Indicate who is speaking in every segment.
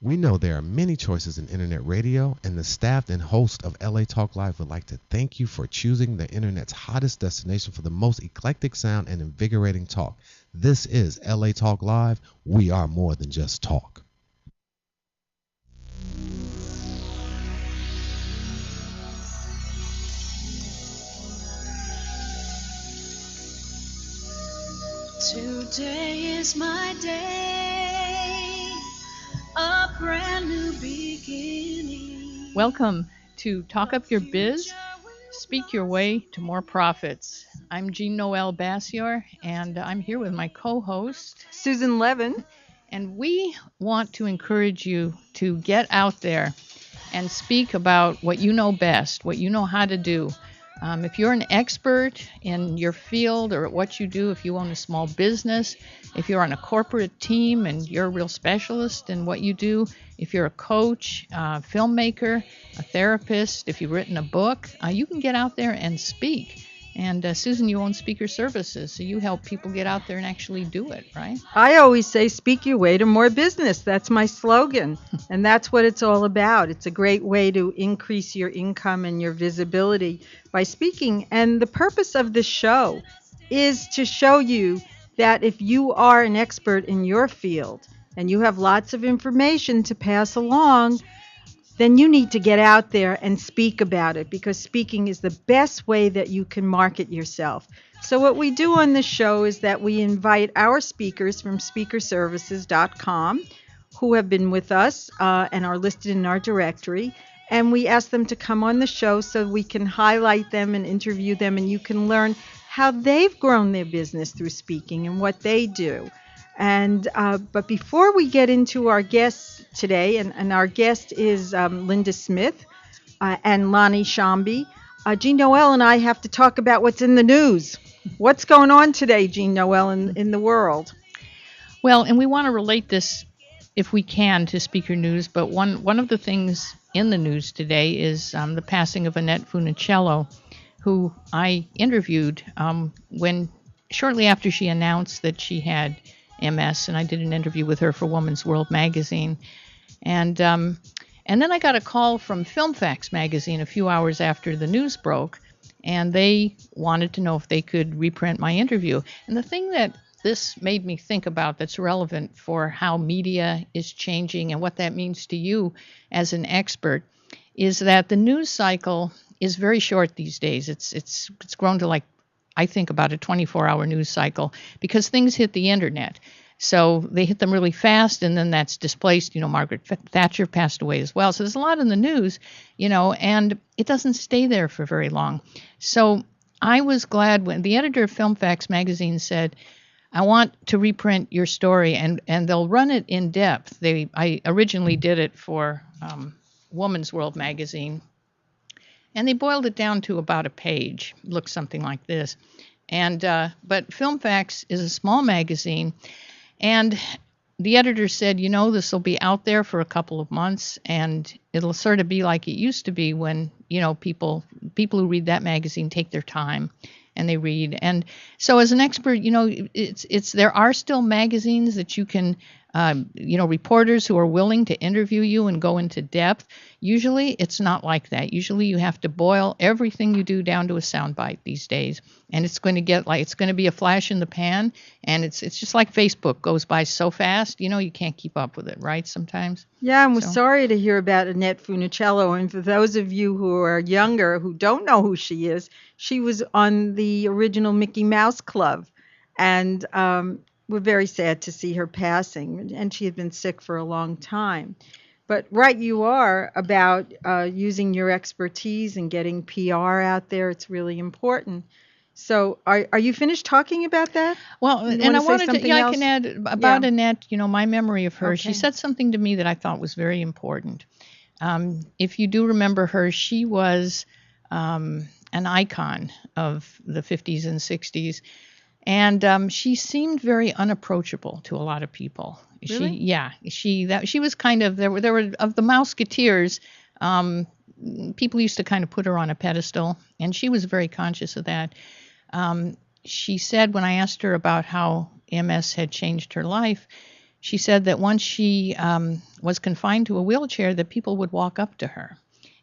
Speaker 1: We know there are many choices in internet radio, and the staff and host of LA Talk Live would like to thank you for choosing the internet's hottest destination for the most eclectic sound and invigorating talk. This is LA Talk Live. We are more than just talk.
Speaker 2: Today is my day, a brand new beginning.
Speaker 3: Welcome to Talk Up Your Biz, Speak Your Way to More Profits. I'm Jean-Noel Bassior, and I'm here with my co-host,
Speaker 4: Susan Levin.
Speaker 3: And we want to encourage you to get out there and speak about what you know best, what you know how to do. If you're an expert in your field or at what you do, if you own a small business, if you're on a corporate team and you're a real specialist in what you do, if you're a coach, filmmaker, a therapist, if you've written a book, you can get out there and speak. And Susan, you own speaker services, so you help people get out there and actually do it, right?
Speaker 4: I always say, speak your way to more business. That's my slogan. And that's what it's all about. It's a great way to increase your income and your visibility by speaking. And the purpose of this show is to show you that if you are an expert in your field and you have lots of information to pass along, then you need to get out there and speak about it, because speaking is the best way that you can market yourself. So what we do on this show is that we invite our speakers from speakerservices.com who have been with us and are listed in our directory, and we ask them to come on the show so we can highlight them and interview them, and you can learn how they've grown their business through speaking and what they do. And but before we get into our guests today, and our guest is Linda Smith and Lonnie Sciambi, Jean-Noel and I have to talk about what's in the news. What's going on today, Jean-Noel, in the world?
Speaker 3: Well, and we want to relate this, if we can, to speaker news. But one of the things in the news today is the passing of Annette Funicello, who I interviewed when shortly after she announced that she had MS, and I did an interview with her for Woman's World magazine. And then I got a call from Film Facts magazine a few hours after the news broke, and they wanted to know if they could reprint my interview. And the thing that this made me think about that's relevant for how media is changing and what that means to you as an expert is that the news cycle is very short these days. It's grown to, like, I think, about a 24-hour news cycle, because things hit the internet. So they hit them really fast, and then that's displaced. Margaret Thatcher passed away as well. So there's a lot in the news, and it doesn't stay there for very long. So I was glad when the editor of Film Facts magazine said, I want to reprint your story, and they'll run it in depth. I originally did it for Woman's World magazine, and they boiled it down to about a page. It looks something like this. And but Film Facts is a small magazine, and the editor said, this will be out there for a couple of months, and it'll sort of be like it used to be when, people who read that magazine take their time and they read. And so as an expert, there are still magazines that you can, reporters who are willing to interview you and go into depth. Usually it's not like that. Usually you have to boil everything you do down to a soundbite these days. And it's going to be a flash in the pan. And it's just like Facebook goes by so fast, you can't keep up with it, right? Sometimes.
Speaker 4: Yeah, and we're sorry to hear about Annette Funicello. And for those of you who are younger, who don't know who she is, she was on the original Mickey Mouse Club. And we're very sad to see her passing. And she had been sick for a long time. But right you are about using your expertise and getting PR out there. It's really important. So are you finished talking about that?
Speaker 3: Well, and I wanted to, I can add about Annette, my memory of her. Okay. She said something to me that I thought was very important. If you do remember her, she was an icon of the 50s and 60s. And she seemed very unapproachable to a lot of people.
Speaker 4: Really?
Speaker 3: She was kind of, there were of the Mouseketeers, people used to kind of put her on a pedestal, and she was very conscious of that. She said, when I asked her about how MS had changed her life, she said that once she was confined to a wheelchair, that people would walk up to her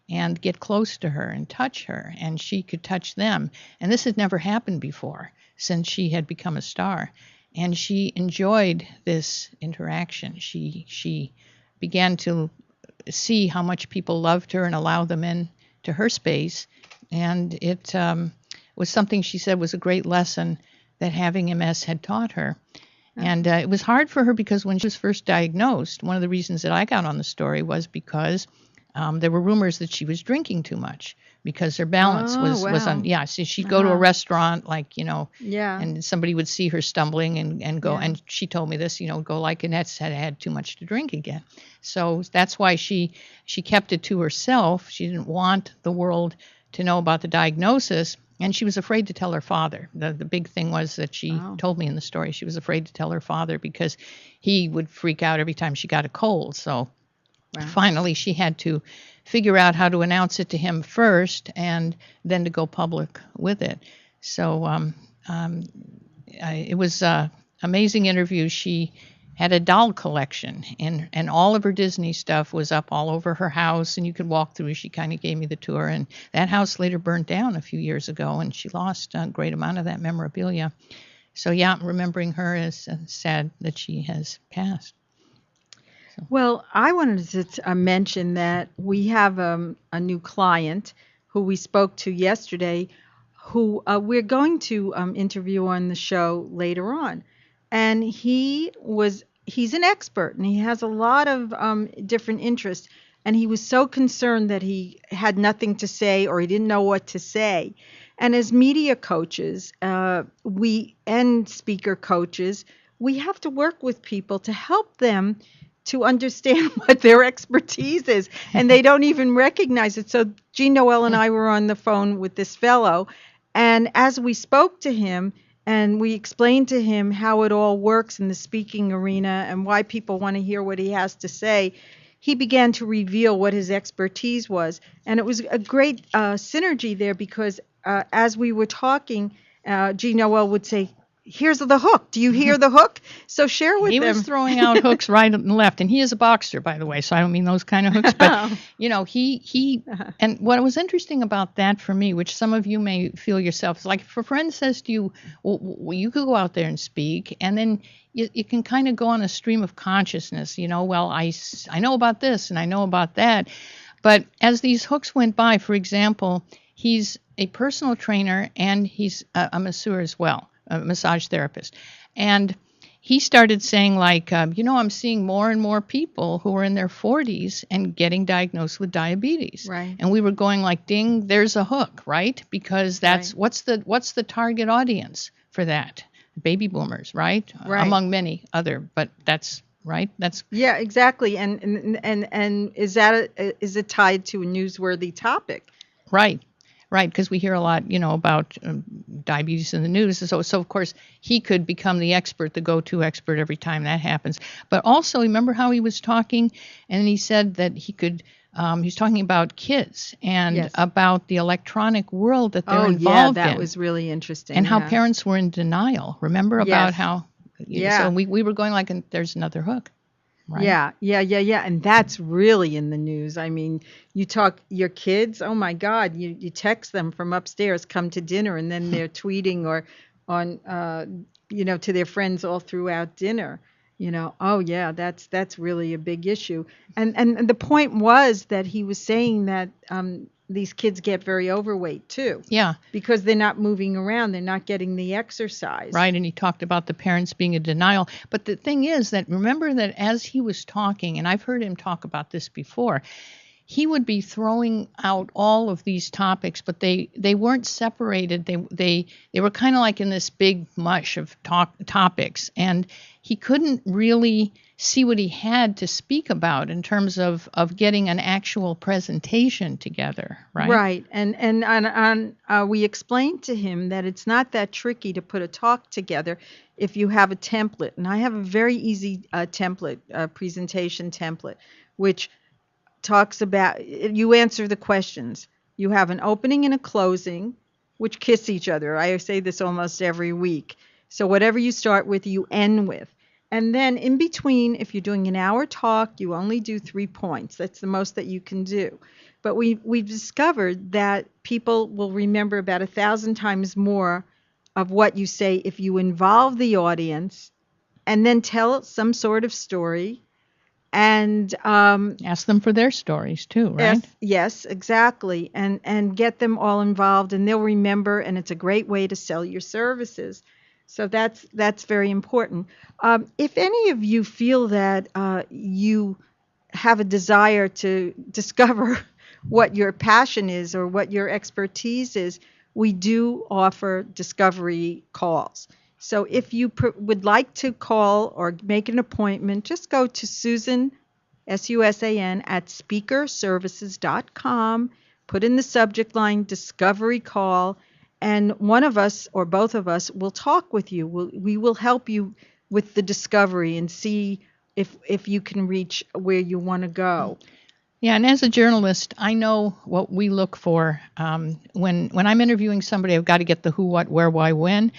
Speaker 3: and get close to her and touch her, and she could touch them. And this had never happened before since she had become a star. And she enjoyed this interaction. She began to see how much people loved her and allowed them in to her space. And it was something she said was a great lesson that having MS had taught her. And it was hard for her because when she was first diagnosed, one of the reasons that I got on the story was because there were rumors that she was drinking too much because her balance was on. Yeah, so she'd go to a restaurant, like, and somebody would see her stumbling and go, and she told me this, go like Annette had too much to drink again. So that's why she kept it to herself. She didn't want the world to know about the diagnosis, and she was afraid to tell her father. The big thing was that she told me in the story, she was afraid to tell her father because he would freak out every time she got a cold. So finally, she had to figure out how to announce it to him first and then to go public with it. So it was an amazing interview. She had a doll collection, and all of her Disney stuff was up all over her house, and you could walk through. She kind of gave me the tour, and that house later burnt down a few years ago, and she lost a great amount of that memorabilia. So, remembering her is sad that she has passed.
Speaker 4: Well, I wanted to mention that we have a new client who we spoke to yesterday who we're going to interview on the show later on. And he's an expert, and he has a lot of different interests. And he was so concerned that he had nothing to say or he didn't know what to say. And as media coaches, and speaker coaches, we have to work with people to help them to understand what their expertise is, and they don't even recognize it. So Jean-Noel and I were on the phone with this fellow, and as we spoke to him and we explained to him how it all works in the speaking arena and why people want to hear what he has to say, he began to reveal what his expertise was. And it was a great synergy there because as we were talking, Jean-Noel would say, "Here's the hook. Do you hear the hook?" So share with them.
Speaker 3: He was throwing out hooks right and left, and he is a boxer, by the way, so I don't mean those kind of hooks. But he and what was interesting about that for me, which some of you may feel yourself, like if a friend says to you, well, you could go out there and speak, and then you can kind of go on a stream of consciousness. Well, I know about this and I know about that, but as these hooks went by, for example, he's a personal trainer and he's a masseur as well. A massage therapist. And he started saying, like, I'm seeing more and more people who are in their 40s and getting diagnosed with diabetes.
Speaker 4: Right.
Speaker 3: And we were going like, ding, there's a hook, right? Because that's what's the target audience for that? Baby boomers, right? Among many other, but that's right. That's
Speaker 4: exactly. And is it tied to a newsworthy topic?
Speaker 3: Right. Right, because we hear a lot, about diabetes in the news. So of course, he could become the expert, the go-to expert every time that happens. But also, remember how he was talking, and he said that he could. He's talking about kids and about the electronic world that they're involved in.
Speaker 4: That was really interesting.
Speaker 3: And how parents were in denial. Remember about how? So we were going like, and there's another hook. Right.
Speaker 4: Yeah. And that's really in the news. I mean, you talk your kids, oh my God, you text them from upstairs, come to dinner, and then they're tweeting or on, to their friends all throughout dinner. That's really a big issue. And the point was that he was saying that these kids get very overweight too.
Speaker 3: Yeah.
Speaker 4: Because they're not moving around. They're not getting the exercise.
Speaker 3: Right. And he talked about the parents being in denial. But the thing is that remember that as he was talking, and I've heard him talk about this before, he would be throwing out all of these topics, but they weren't separated. They were kind of like in this big mush of topics. And he couldn't really see what he had to speak about in terms of getting an actual presentation together, right?
Speaker 4: Right. And we explained to him that it's not that tricky to put a talk together if you have a template. And I have a very easy template, presentation template, which talks about, you answer the questions. You have an opening and a closing, which kiss each other. I say this almost every week. So whatever you start with, you end with. And then in between, if you're doing an hour talk, you only do 3 points. That's the most that you can do. But we've discovered that people will remember about 1,000 times more of what you say if you involve the audience and then tell some sort of story. And
Speaker 3: Ask them for their stories too, right?
Speaker 4: yes, exactly. And get them all involved, and they'll remember, and it's a great way to sell your services. So that's very important. If any of you feel that you have a desire to discover what your passion is or what your expertise is, we do offer discovery calls. So if you would like to call or make an appointment, just go to Susan, SUSAN, at speakerservices.com, put in the subject line discovery call, and one of us or both of us will talk with you. We will help you with the discovery and see if you can reach where you want to go.
Speaker 3: Yeah, and as a journalist, I know what we look for. When I'm interviewing somebody, I've got to get the who, what, where, why, when.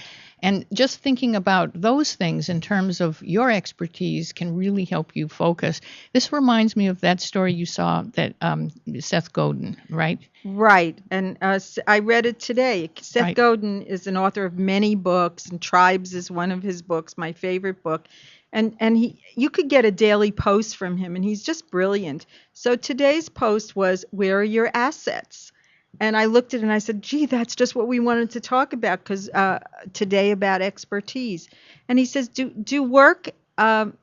Speaker 3: And just thinking about those things in terms of your expertise can really help you focus. This reminds me of that story you saw that Seth Godin, right?
Speaker 4: Right. And I read it today. Seth
Speaker 3: Right.
Speaker 4: Godin is an author of many books, and Tribes is one of his books, my favorite book. And you could get a daily post from him, and he's just brilliant. So today's post was, where are your assets? And I looked at it and I said, gee, that's just what we wanted to talk about today about expertise. And he says, do work and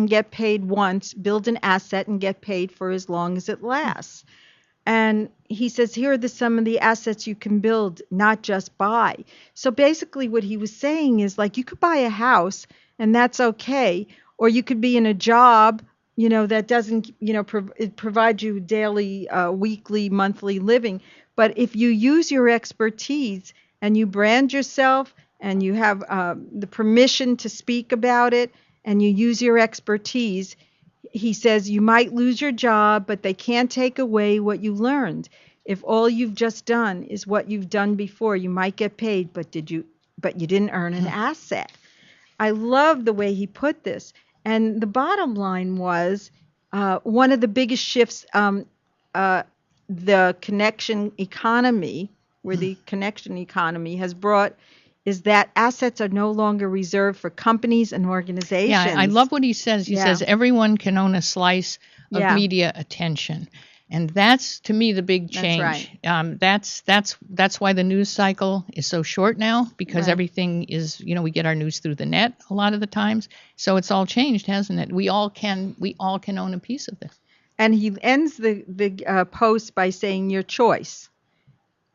Speaker 4: get paid once, build an asset and get paid for as long as it lasts. And he says, here are some of the assets you can build, not just buy. So basically what he was saying is, like, you could buy a house and that's okay. Or you could be in a job, that doesn't, it provides you daily, weekly, monthly living. But if you use your expertise and you brand yourself and you have the permission to speak about it and you use your expertise, he says, you might lose your job, but they can't take away what you learned. If all you've just done is what you've done before, you might get paid, but you didn't earn an asset. I love the way he put this. And the bottom line was, one of the biggest shifts, the connection economy, where the connection economy has brought, is that assets are no longer reserved for companies and organizations.
Speaker 3: Yeah, I love what he says. He says everyone can own a slice of
Speaker 4: Yeah.
Speaker 3: media attention. And that's, to me, the big change.
Speaker 4: That's
Speaker 3: right. That's why the news cycle is so short now, because
Speaker 4: Right.
Speaker 3: everything is, we get our news through the net a lot of the times. So it's all changed, hasn't it? We all can own a piece of this.
Speaker 4: And he ends the post by saying, your choice.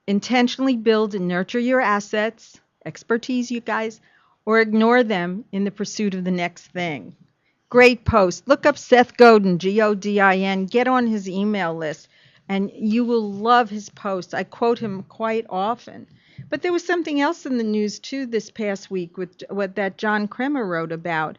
Speaker 4: Intentionally build and nurture your assets, expertise, you guys, or ignore them in the pursuit of the next thing. Great post. Look up Seth Godin, Godin. Get on his email list, and you will love his posts. I quote him quite often. But there was something else in the news, too, this past week with what that John Kremer wrote about,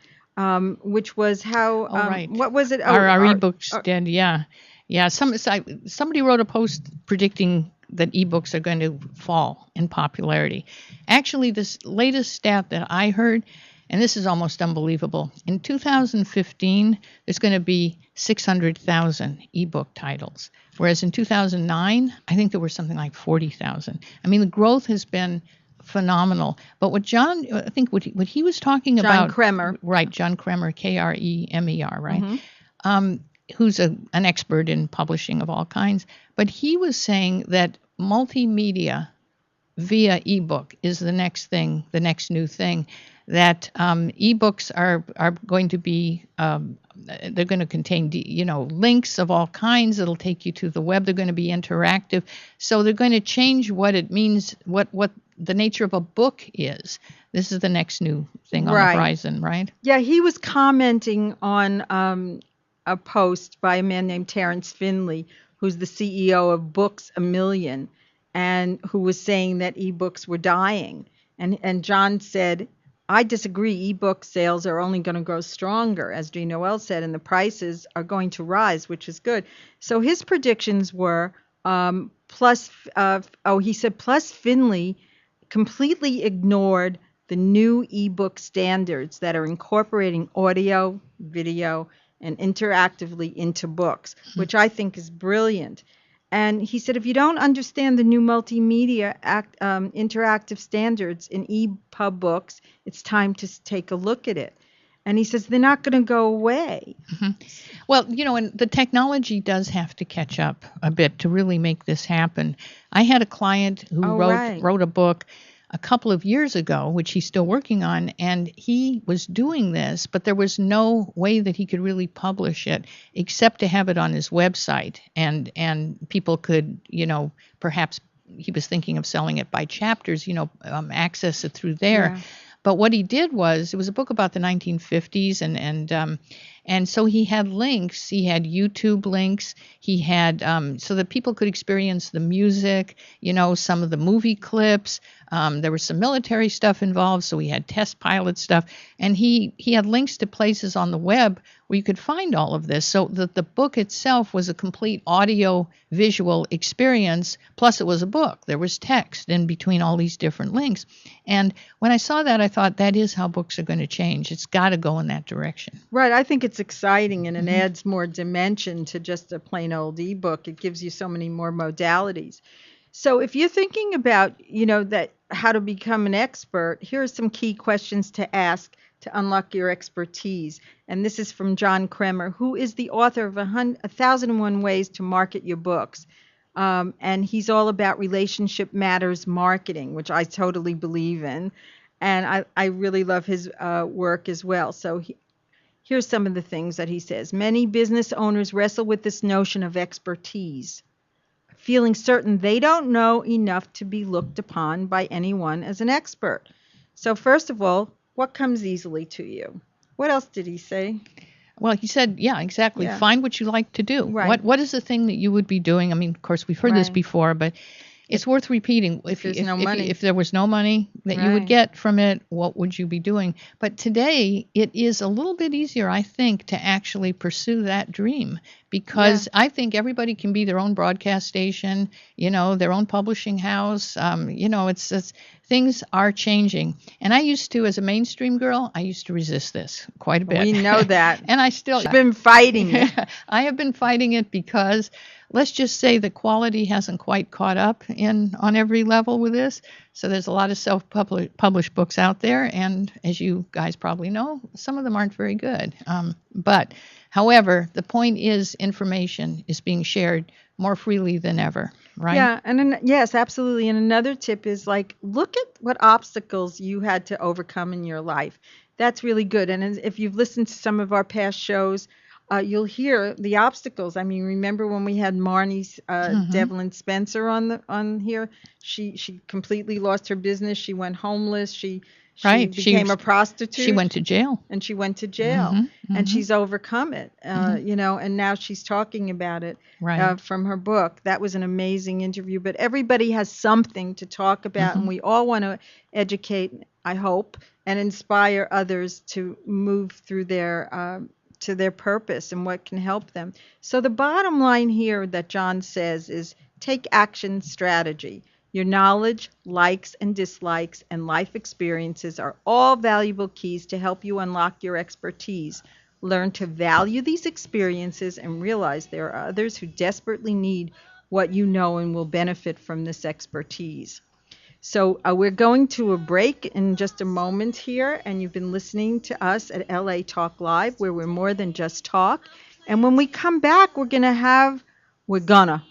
Speaker 4: which was how,
Speaker 3: right.
Speaker 4: what was it?
Speaker 3: Our ebooks did, yeah. Yeah, somebody wrote a post predicting that ebooks are going to fall in popularity. Actually, this latest stat that I heard, and this is almost unbelievable, in 2015, there's going to be 600,000 ebook titles, whereas in 2009, I think there were something like 40,000. I mean, the growth has been phenomenal. But what he was talking about...
Speaker 4: John Kremer.
Speaker 3: Right, John Kremer, Kremer, right? Mm-hmm. Who's an expert in publishing of all kinds. But he was saying that multimedia via ebook is the next thing, the next new thing, that ebooks are going to be, they're going to contain, links of all kinds. It'll take you to the web. They're going to be interactive. So they're going to change what it means, what the nature of a book is. This is the next new thing on the horizon, right?
Speaker 4: Yeah, he was commenting on a post by a man named Terrence Finley, who's the CEO of Books A Million, and who was saying that ebooks were dying. And John said, I disagree. Ebook sales are only going to grow stronger, as Jean-Noel said, and the prices are going to rise, which is good. So his predictions were plus Finley completely ignored the new ebook standards that are incorporating audio, video, and interactively into books, which I think is brilliant. And he said, if you don't understand the new multimedia interactive standards in EPUB books, it's time to take a look at it. And he says they're not going to go away.
Speaker 3: Well, and the technology does have to catch up a bit to really make this happen. I had a client who wrote a book a couple of years ago, which he's still working on, and he was doing this, but there was no way that he could really publish it except to have it on his website, and people could, perhaps he was thinking of selling it by chapters, access it through there. Yeah. But what he did was, it was a book about the 1950s, and so he had links. He had YouTube links. He had so that people could experience the music, some of the movie clips. There was some military stuff involved, so he had test pilot stuff. And he had links to places on the web where you could find all of this. So that the book itself was a complete audio-visual experience, plus it was a book. There was text in between all these different links. And when I saw that, I thought that is how books are going to change. It's got to go in that direction.
Speaker 4: Right. I think it's exciting, and it adds more dimension to just a plain old ebook. It gives you so many more modalities. So if you're thinking about, that how to become an expert, here are some key questions to ask to unlock your expertise. And this is from John Kremer, who is the author of 1001 Ways to Market Your Books. And he's all about relationship matters marketing, which I totally believe in. And I really love his work as well. So here's some of the things that he says. Many business owners wrestle with this notion of expertise, feeling certain they don't know enough to be looked upon by anyone as an expert. So first of all, what comes easily to you? What else did he say?
Speaker 3: Well, he said, yeah, exactly. Yeah. Find what you like to do.
Speaker 4: Right.
Speaker 3: What is the thing that you would be doing? I mean, of course, we've heard this before, but it's worth repeating. If there was no money that you would get from it, what would you be doing? But today, it is a little bit easier, I think, to actually pursue that dream, because I think everybody can be their own broadcast station, their own publishing house. It's things are changing. And I used to, as a mainstream girl, I used to resist this quite a bit.
Speaker 4: We know that.
Speaker 3: And I still
Speaker 4: have been fighting it.
Speaker 3: I have been fighting it because let's just say the quality hasn't quite caught up on every level with this. So there's a lot of self-published books out there, and as you guys probably know, some of them aren't very good. But however, the point is information is being shared more freely than ever, right?
Speaker 4: Yeah, yes, absolutely. And another tip is look at what obstacles you had to overcome in your life. That's really good. And if you've listened to some of our past shows, you'll hear the obstacles. I mean, remember when we had Marnie's Devlin Spencer on here? She completely lost her business. She went homeless. She became a prostitute.
Speaker 3: She went to jail.
Speaker 4: And she went to jail. And she's overcome it, and now she's talking about it from her book. That was an amazing interview. But everybody has something to talk about, and we all want to educate, I hope, and inspire others to move through to their purpose and what can help them. So the bottom line here that John says is take action strategy. Your knowledge, likes and dislikes, and life experiences are all valuable keys to help you unlock your expertise. Learn to value these experiences and realize there are others who desperately need what you know and will benefit from this expertise. So we're going to a break in just a moment here, and you've been listening to us at LA Talk Live, where we're more than just talk. And when we come back,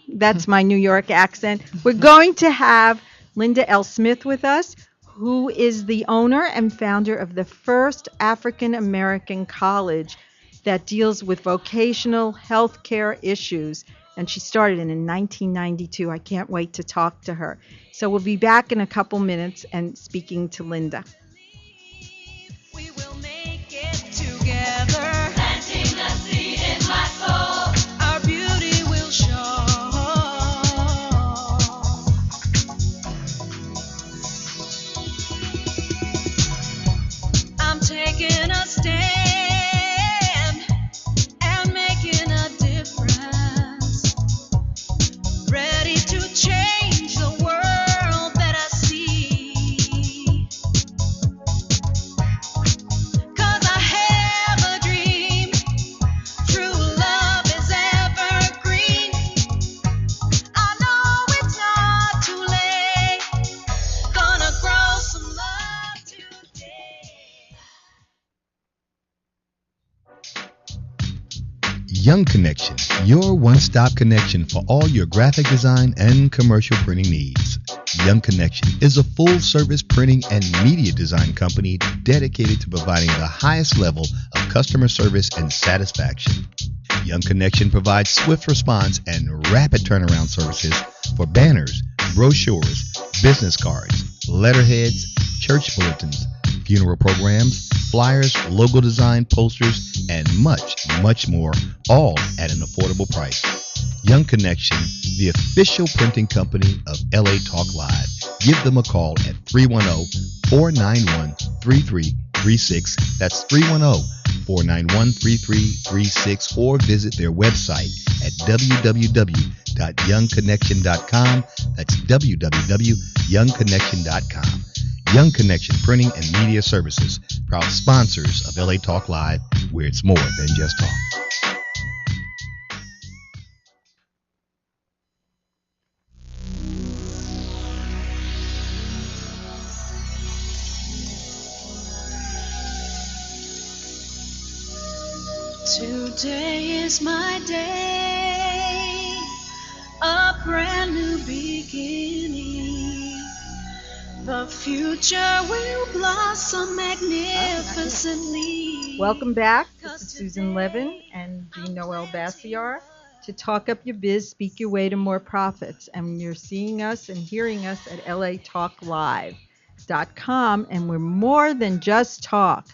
Speaker 4: that's my New York accent, we're going to have Linda L. Smith with us, who is the owner and founder of the first African American college that deals with vocational healthcare issues. And she started in 1992. I can't wait to talk to her. So we'll be back in a couple minutes and speaking to Linda.
Speaker 2: We will make it together. Planting a seed in my soul. Our beauty will show. I'm taking a stand.
Speaker 5: Young Connection, your one-stop connection for all your graphic design and commercial printing needs. Young Connection is a full-service printing and media design company dedicated to providing the highest level of customer service and satisfaction. Young Connection provides swift response and rapid turnaround services for banners, brochures, business cards, letterheads, church bulletins, funeral programs, flyers, logo design, posters, and much, much more, all at an affordable price. Young Connection, the official printing company of LA Talk Live. Give them a call at 310-491-3336. That's 310-491-3336, or visit their website at www.youngconnection.com. That's www.youngconnection.com. Young Connection Printing and Media Services, proud sponsors of LA Talk Live, where it's more than just talk.
Speaker 2: Today is my day, a brand new beginning. The future will blossom magnificently.
Speaker 4: Welcome back. This is Susan Levin and Jean-Noel Bassior to talk up your biz, speak your way to more profits. And you're seeing us and hearing us at latalklive.com, and we're more than just talk.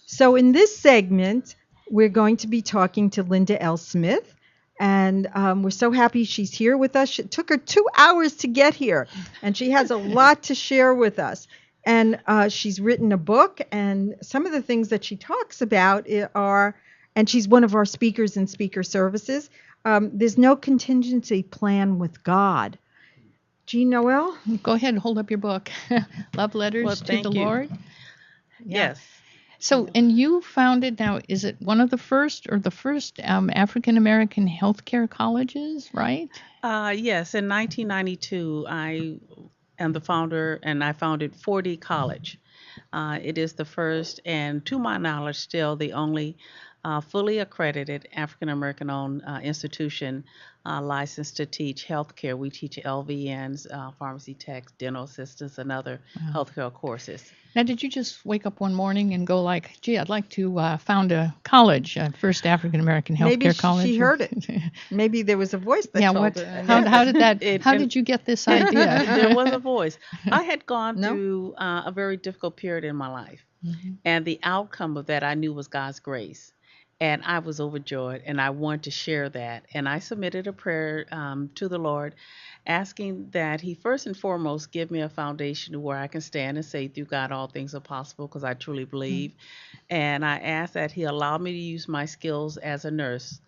Speaker 4: So in this segment, we're going to be talking to Linda L. Smith, and we're so happy she's here with us. It took her 2 hours to get here, and she has a lot to share with us. And she's written a book, and some of the things that she talks about are, and she's one of our speakers in Speaker Services, there's no contingency plan with God. Jean-Noel?
Speaker 3: Go ahead and hold up your book. Love Letters to the Lord. Yeah.
Speaker 6: Yes.
Speaker 3: So, and you founded, now, is it one of the first or the first African-American healthcare colleges, right?
Speaker 6: Yes. In 1992, I am the founder, and I founded 4D College. It is the first, and to my knowledge, still the only fully accredited African-American owned institution licensed to teach healthcare. We teach LVNs, pharmacy techs, dental assistants, and other healthcare courses.
Speaker 3: Now, did you just wake up one morning and go like, gee, I'd like to found a college, first African-American healthcare college?
Speaker 4: Maybe she heard it. Maybe there was a voice that told her.
Speaker 3: How did that, how did you get this idea?
Speaker 6: There was a voice. I had gone through a very difficult period in my life, and the outcome of that I knew was God's grace. And I was overjoyed, and I wanted to share that. And I submitted a prayer to the Lord, asking that He first and foremost give me a foundation where I can stand and say, through God, all things are possible, because I truly believe. And I asked that He allow me to use my skills as a nurse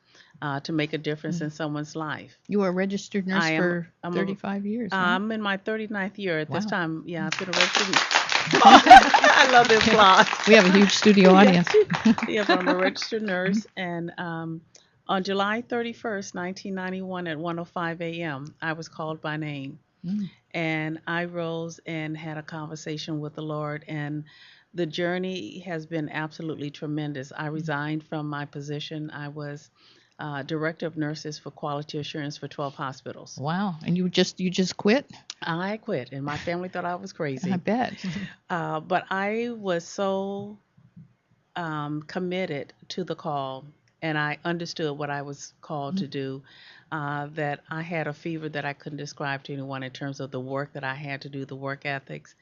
Speaker 6: to make a difference in someone's life.
Speaker 3: You were a registered nurse for 35 years. Huh?
Speaker 6: I'm in my 39th year at this time. Yeah, I've been a registered I love the applause.
Speaker 3: We have a huge studio audience.
Speaker 6: Yes, I'm a registered nurse, and on July 31st, 1991 at 1:05 a.m., I was called by name, and I rose and had a conversation with the Lord, and the journey has been absolutely tremendous. I resigned from my position. I was Director of Nurses for Quality Assurance for 12 hospitals.
Speaker 3: Wow. And you just quit?
Speaker 6: I quit, and my family thought I was crazy.
Speaker 3: I bet.
Speaker 6: But I was so committed to the call, and I understood what I was called to do, that I had a fever that I couldn't describe to anyone in terms of the work that I had to do, the work ethics.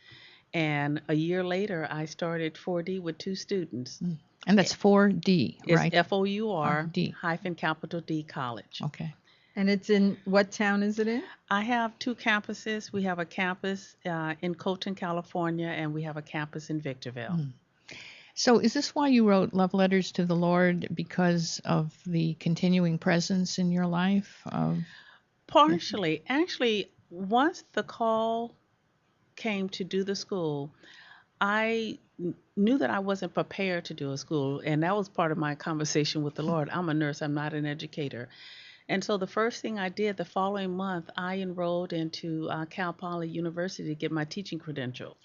Speaker 6: And a year later, I started 4D with 2 students.
Speaker 3: And that's 4D, right?
Speaker 6: It's FOUR
Speaker 3: D.
Speaker 6: hyphen capital D College.
Speaker 3: Okay.
Speaker 4: And it's in, what town is it in?
Speaker 6: I have 2 campuses. We have a campus in Colton, California, and we have a campus in Victorville.
Speaker 3: So is this why you wrote Love Letters to the Lord, because of the continuing presence in your life?
Speaker 6: Partially. Actually, once the call came to do the school, I knew that I wasn't prepared to do a school, and that was part of my conversation with the Lord. I'm a nurse. I'm not an educator. And so the first thing I did the following month, I enrolled into Cal Poly University to get my teaching credential.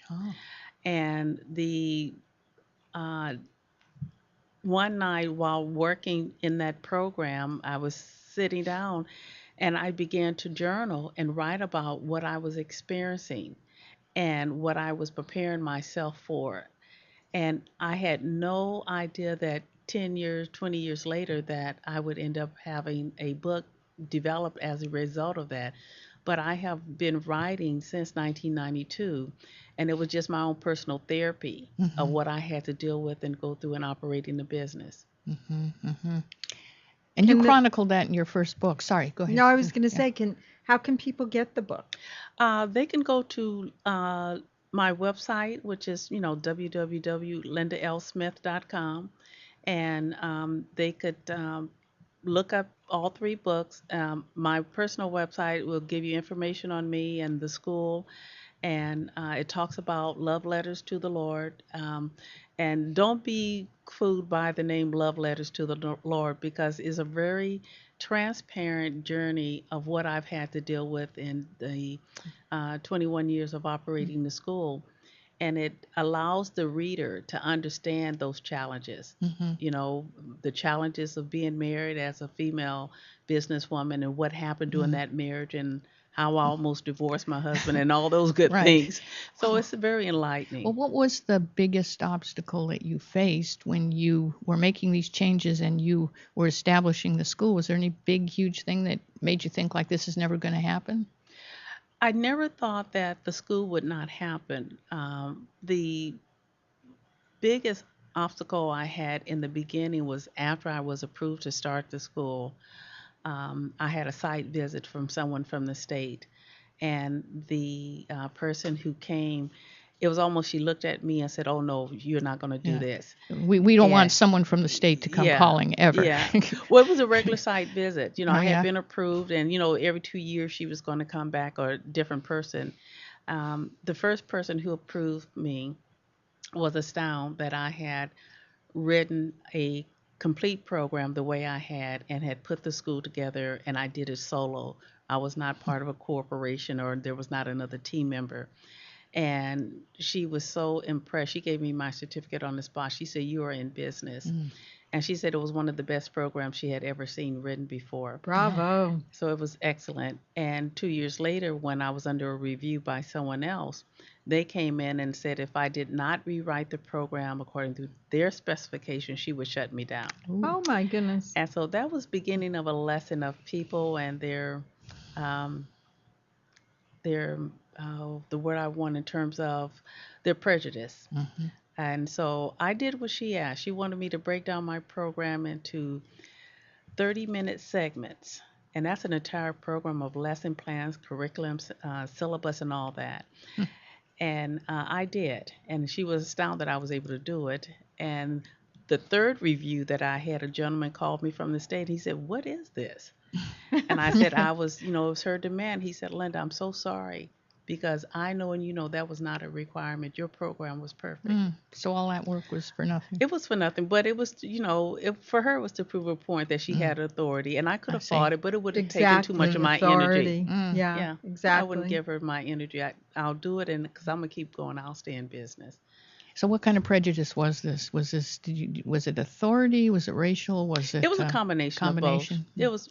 Speaker 6: And the one night while working in that program, I was sitting down and I began to journal and write about what I was experiencing and what I was preparing myself for. And I had no idea that 10 years, 20 years later, that I would end up having a book developed as a result of that. But I have been writing since 1992, and it was just my own personal therapy of what I had to deal with and go through in operating the business.
Speaker 3: And you
Speaker 4: Can the-
Speaker 3: chronicled that in your first book. Sorry, go ahead.
Speaker 4: No, I was going to
Speaker 3: Yeah.
Speaker 4: say, how can people get the book?
Speaker 6: They can go to my website, which is, www.lindalsmith.com, and they could look up all three books. My personal website will give you information on me and the school, and it talks about love letters to the Lord. And don't be fooled by the name Love Letters to the Lord, because it's a very transparent journey of what I've had to deal with in the 21 years of operating the school. And it allows the reader to understand those challenges. The challenges of being married as a female businesswoman and what happened during that marriage and how I almost divorced my husband and all those good
Speaker 3: Right.
Speaker 6: things. So it's very enlightening.
Speaker 3: Well, what was the biggest obstacle that you faced when you were making these changes and you were establishing the school? Was there any big, huge thing that made you think like this is never going to happen?
Speaker 6: I never thought that the school would not happen. The biggest obstacle I had in the beginning was after I was approved to start the school. I had a site visit from someone from the state, and the person who came, it was almost she looked at me and said, "Oh no, you're not going to do
Speaker 3: Yeah.
Speaker 6: this."
Speaker 3: We don't
Speaker 6: Yeah.
Speaker 3: want someone from the state to come calling ever.
Speaker 6: Yeah. Well, it was a regular site visit.
Speaker 3: Oh,
Speaker 6: I had
Speaker 3: yeah?
Speaker 6: been approved, and every 2 years she was going to come back, or a different person. The first person who approved me was astounded that I had written a complete program the way I had and had put the school together, and I did it solo. I was not part of a corporation, or there was not another team member. And she was so impressed. She gave me my certificate on the spot. She said, "You are in business." And she said it was one of the best programs she had ever seen written before.
Speaker 4: Bravo.
Speaker 6: So it was excellent. And 2 years later, when I was under a review by someone else, they came in and said if I did not rewrite the program according to their specifications, she would shut me down.
Speaker 4: Oh, my goodness.
Speaker 6: And so that was beginning of a lesson of people and um, their the word I want in terms of their prejudice. And so I did what she asked. She wanted me to break down my program into 30-minute segments. And that's an entire program of lesson plans, curriculums, syllabus, and all that. And I did. And she was astounded I was able to do it. And the third review that I had, a gentleman called me from the state. He said, "What is this?" And I said, it was her demand. He said, "Linda, I'm so sorry, because I know and that was not a requirement. Your program was perfect."
Speaker 3: So all that work was for nothing.
Speaker 6: It was for nothing, but it was, for her it was to prove a point that she had authority, and I could have fought it, but it would have taken too much of my
Speaker 4: authority.
Speaker 6: energy.
Speaker 4: Yeah,
Speaker 6: I
Speaker 4: exactly.
Speaker 6: wouldn't give her my energy. I'll do it, and because I'm gonna keep going, I'll stay in business.
Speaker 3: So what kind of prejudice was this? Was it authority? Was it racial? Was it?
Speaker 6: It was a combination of both. It was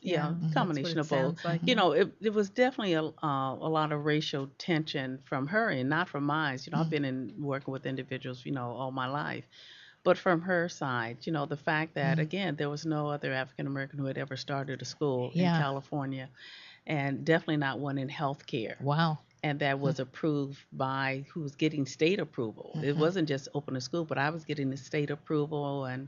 Speaker 6: combination of both.
Speaker 4: Sounds like.
Speaker 6: It was definitely a lot of racial tension from her and not from mine. I've been working with individuals all my life, but from her side, the fact that again there was no other African American who had ever started a school in California, and definitely not one in healthcare.
Speaker 3: Wow.
Speaker 6: And that was approved by who was getting state approval. It wasn't just open a school, but I was getting the state approval, and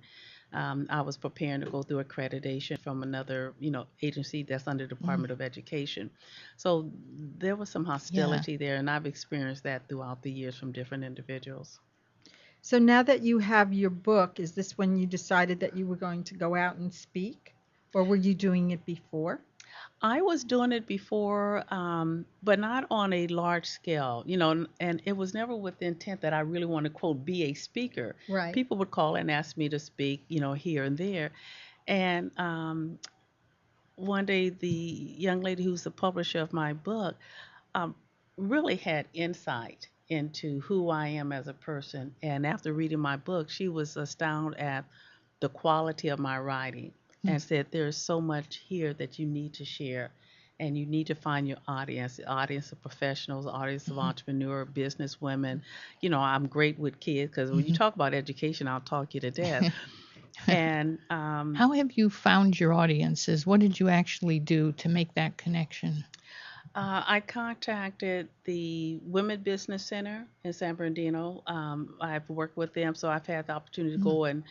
Speaker 6: I was preparing to go through accreditation from another, agency that's under the Department of Education. So there was some hostility there, and I've experienced that throughout the years from different individuals.
Speaker 4: So now that you have your book, is this when you decided that you were going to go out and speak, or were you doing it before?
Speaker 6: I was doing it before, but not on a large scale, and it was never with the intent that I really want to, quote, be a speaker.
Speaker 4: Right.
Speaker 6: People would call and ask me to speak, here and there. And one day, the young lady who's the publisher of my book really had insight into who I am as a person. And after reading my book, she was astounded at the quality of my writing and said, there's so much here that you need to share. And you need to find your audience, the audience of professionals, the audience of entrepreneur, business women. You know, I'm great with kids because when you talk about education, I'll talk you to death. And
Speaker 3: How have you found your audiences? What did you actually do to make that connection?
Speaker 6: I contacted the Women Business Center in San Bernardino. I've worked with them, so I've had the opportunity to go and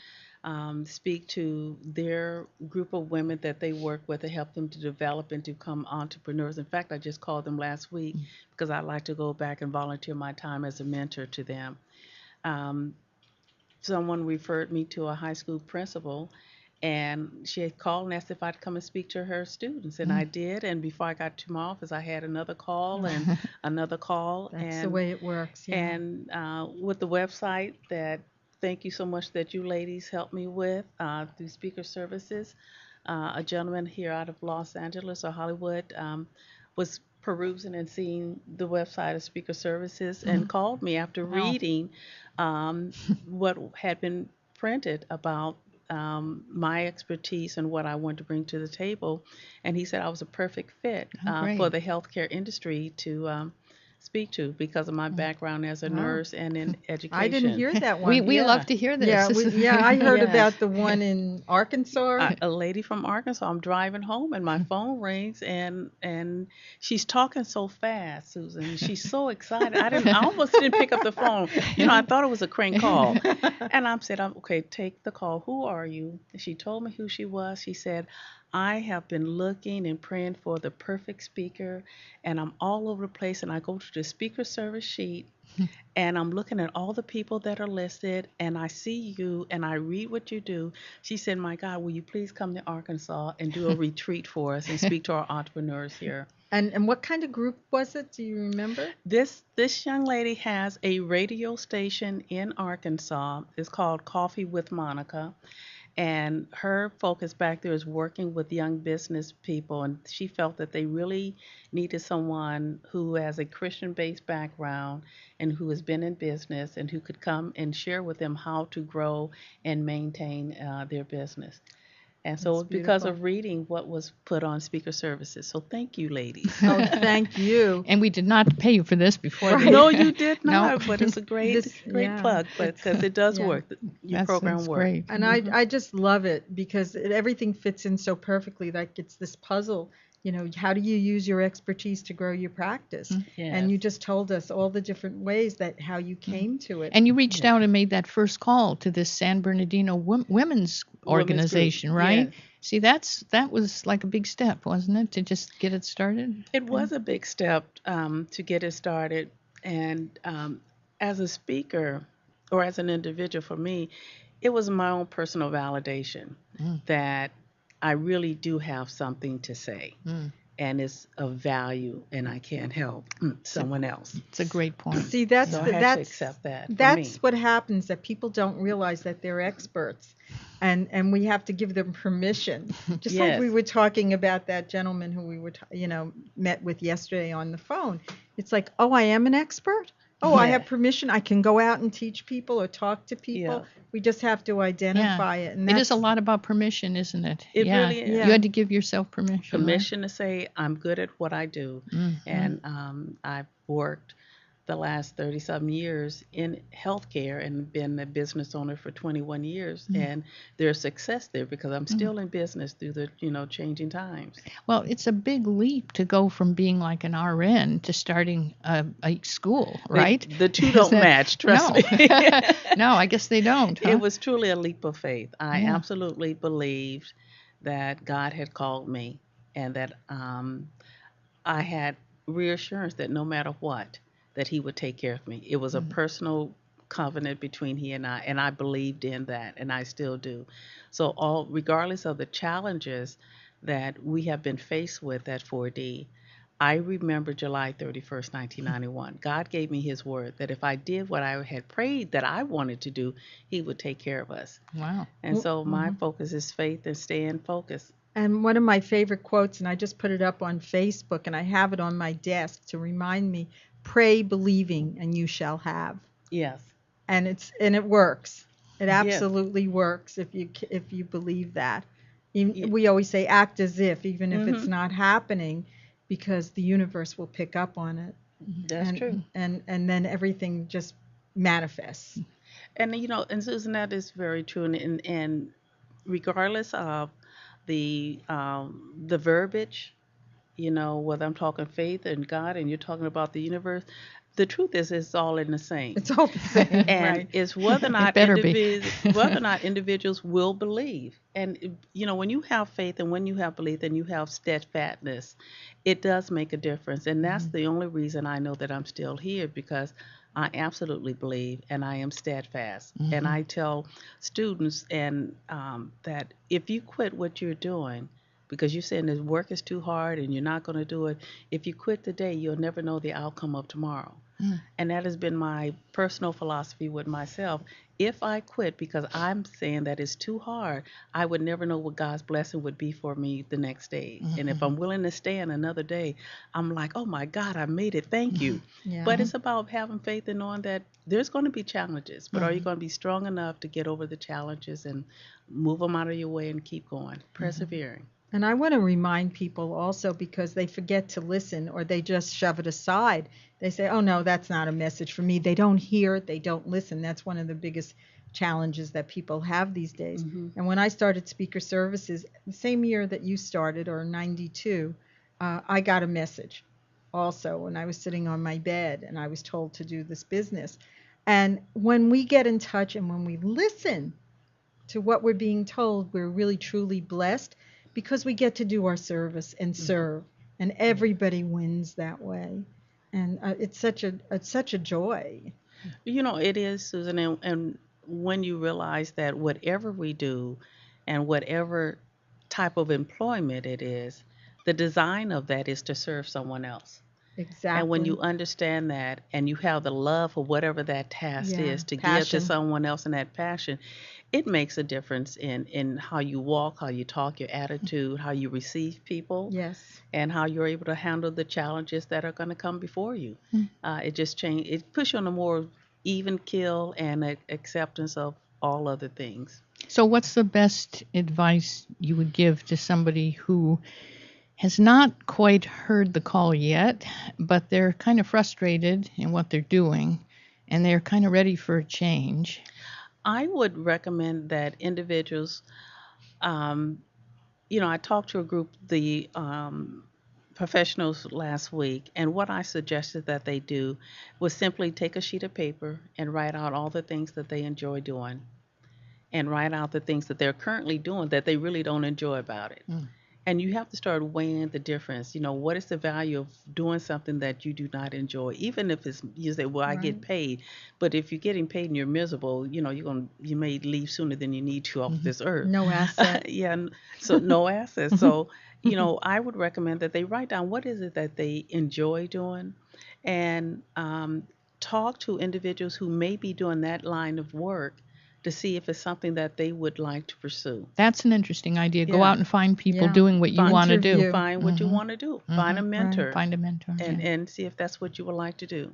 Speaker 6: speak to their group of women that they work with to help them to develop and to become entrepreneurs. In fact, I just called them last week because I'd like to go back and volunteer my time as a mentor to them. Someone referred me to a high school principal, and she had called and asked if I'd come and speak to her students, and I did. And before I got to my office, I had another call and another call.
Speaker 4: That's the way it works. Yeah.
Speaker 6: And with the website that, thank you so much that you ladies helped me with through Speaker Services. A gentleman here out of Los Angeles or Hollywood was perusing and seeing the website of Speaker Services and called me after reading what had been printed about my expertise and what I wanted to bring to the table. And he said I was a perfect fit for the healthcare industry to speak to because of my background as a nurse and in education.
Speaker 4: I didn't hear that one.
Speaker 3: We love to hear this.
Speaker 4: Yeah, I heard
Speaker 6: Yes.
Speaker 4: about the one in Arkansas.
Speaker 6: A lady from Arkansas. I'm driving home and my phone rings and she's talking so fast, Susan. She's so excited. I almost didn't pick up the phone. You know, I thought it was a crank call. And I said, okay, take the call. Who are you? And she told me who she was. She said, I have been looking and praying for the perfect speaker, and I'm all over the place, and I go to the speaker service sheet, and I'm looking at all the people that are listed, and I see you, and I read what you do. She said, my God, will you please come to Arkansas and do a retreat for us and speak to our entrepreneurs here?
Speaker 4: And what kind of group was it? Do you remember?
Speaker 6: This young lady has a radio station in Arkansas. It's called Coffee with Monica. And her focus back there is working with young business people. And she felt that they really needed someone who has a Christian-based background and who has been in business and who could come and share with them how to grow and maintain their business. And so it was because of reading what was put on Speaker Services. So thank you, ladies.
Speaker 4: Oh, thank you.
Speaker 3: And we did not pay you for this before.
Speaker 6: No, you did not,
Speaker 3: No.
Speaker 6: but it's a great plug, because it does work. Your program
Speaker 3: That's
Speaker 6: works.
Speaker 3: great.
Speaker 4: And I just love it because everything fits in so perfectly. Like it's this puzzle. You know, how do you use your expertise to grow your practice?
Speaker 6: Yes.
Speaker 4: And you just told us all the different ways that how you came to it.
Speaker 3: And you reached out and made that first call to this San Bernardino women's organization,
Speaker 6: group,
Speaker 3: right?
Speaker 6: yes.
Speaker 3: See, that was like a big step, wasn't it, to just get it started?
Speaker 6: It was a big step to get it started. And as a speaker or as an individual for me, it was my own personal validation that I really do have something to say. And it's of value, and I can't help someone else.
Speaker 3: It's a great point.
Speaker 4: See, that's
Speaker 6: So I had to accept that. for
Speaker 4: that's
Speaker 6: me.
Speaker 4: what happens, that people don't realize that they're experts, and we have to give them permission. Just like
Speaker 6: Yes.
Speaker 4: we were talking about that gentleman who we were met with yesterday on the phone. It's like, oh, I am an expert. Oh, I
Speaker 6: Yeah.
Speaker 4: have permission. I can go out and teach people or talk to people.
Speaker 6: Yeah.
Speaker 4: We just have to identify it. And
Speaker 3: It is
Speaker 4: that's
Speaker 3: a lot about permission, isn't it?
Speaker 6: It really is.
Speaker 3: You had to give yourself permission. right?
Speaker 6: Permission to say I'm good at what I do. And I've worked the last 30-some years in healthcare and been a business owner for 21 years. And there's success there because I'm still in business through the changing times.
Speaker 3: Well, it's a big leap to go from being like an RN to starting a school, right?
Speaker 6: The two don't match, trust me.
Speaker 3: No, I guess they don't. Huh?
Speaker 6: It was truly a leap of faith. I
Speaker 3: Yeah.
Speaker 6: absolutely believed that God had called me and that I had reassurance that no matter what, that he would take care of me. It was a personal covenant between he and I believed in that, and I still do. So regardless of the challenges that we have been faced with at 4D, I remember July 31st, 1991. God gave me his word that if I did what I had prayed that I wanted to do, he would take care of us.
Speaker 3: Wow.
Speaker 6: And so my focus is faith and staying focused.
Speaker 4: And one of my favorite quotes, and I just put it up on Facebook, and I have it on my desk to remind me, pray believing and you shall have.
Speaker 6: Yes.
Speaker 4: And it works. It absolutely works if you believe that.
Speaker 6: Yeah.
Speaker 4: We always say act as if, even if it's
Speaker 6: Mhm.
Speaker 4: not happening, because the universe will pick up on it,
Speaker 6: That's true.
Speaker 4: and then everything just manifests.
Speaker 6: And and Susan, that is very true. And regardless of the verbiage, whether I'm talking faith and God and you're talking about the universe, the truth is it's all in the same.
Speaker 4: It's all the same,
Speaker 6: And
Speaker 4: right?
Speaker 6: it's whether or not
Speaker 3: better be.
Speaker 6: whether or not individuals will believe. And when you have faith and when you have belief and you have steadfastness, it does make a difference. And that's the only reason I know that I'm still here, because I absolutely believe and I am steadfast. And I tell students that if you quit what you're doing because you're saying the work is too hard and you're not going to do it, if you quit today, you'll never know the outcome of tomorrow. And that has been my personal philosophy with myself. If I quit because I'm saying that it's too hard, I would never know what God's blessing would be for me the next day. And if I'm willing to stand another day, I'm like, oh my God, I made it. Thank you.
Speaker 4: Yeah.
Speaker 6: But it's about having faith and knowing that there's going to be challenges, but are you going to be strong enough to get over the challenges and move them out of your way and keep going, persevering?
Speaker 4: And I want to remind people also, because they forget to listen or they just shove it aside. They say, oh, no, that's not a message for me. They don't hear it. They don't listen. That's one of the biggest challenges that people have these days. And when I started Speaker Services, the same year that you started, or 92, I got a message also when I was sitting on my bed and I was told to do this business. And when we get in touch and when we listen to what we're being told, we're really truly blessed, because we get to do our service and serve, and everybody wins that way. And it's such a joy.
Speaker 6: It is, Susan, and when you realize that whatever we do and whatever type of employment it is, the design of that is to serve someone else.
Speaker 4: Exactly.
Speaker 6: And when you understand that and you have the love for whatever that task is to give
Speaker 4: passion.
Speaker 6: to someone else, and that passion, it makes a difference in how you walk, how you talk, your attitude, how you receive people,
Speaker 4: Yes.
Speaker 6: and how you're able to handle the challenges that are going to come before you. It just it puts you on a more even keel and acceptance of all other things.
Speaker 3: So what's the best advice you would give to somebody who has not quite heard the call yet, but they're kind of frustrated in what they're doing and they're kind of ready for a change?
Speaker 6: I would recommend that individuals, I talked to a group, the professionals, last week, and what I suggested that they do was simply take a sheet of paper and write out all the things that they enjoy doing, and write out the things that they're currently doing that they really don't enjoy about it. And you have to start weighing the difference. What is the value of doing something that you do not enjoy? Even if you say, well, I get paid. But if you're getting paid and you're miserable, you may leave sooner than you need to off this earth.
Speaker 4: No asset.
Speaker 6: So no assets. So, I would recommend that they write down what is it that they enjoy doing, and talk to individuals who may be doing that line of work to see if it's something that they would like to pursue.
Speaker 3: That's an interesting idea. Go
Speaker 6: Yeah.
Speaker 3: out and find people
Speaker 4: Yeah.
Speaker 3: doing what you want to do.
Speaker 4: Interview.
Speaker 6: Find what you want to do. Find a mentor.
Speaker 3: Find a mentor.
Speaker 6: And see if that's what you would like to do.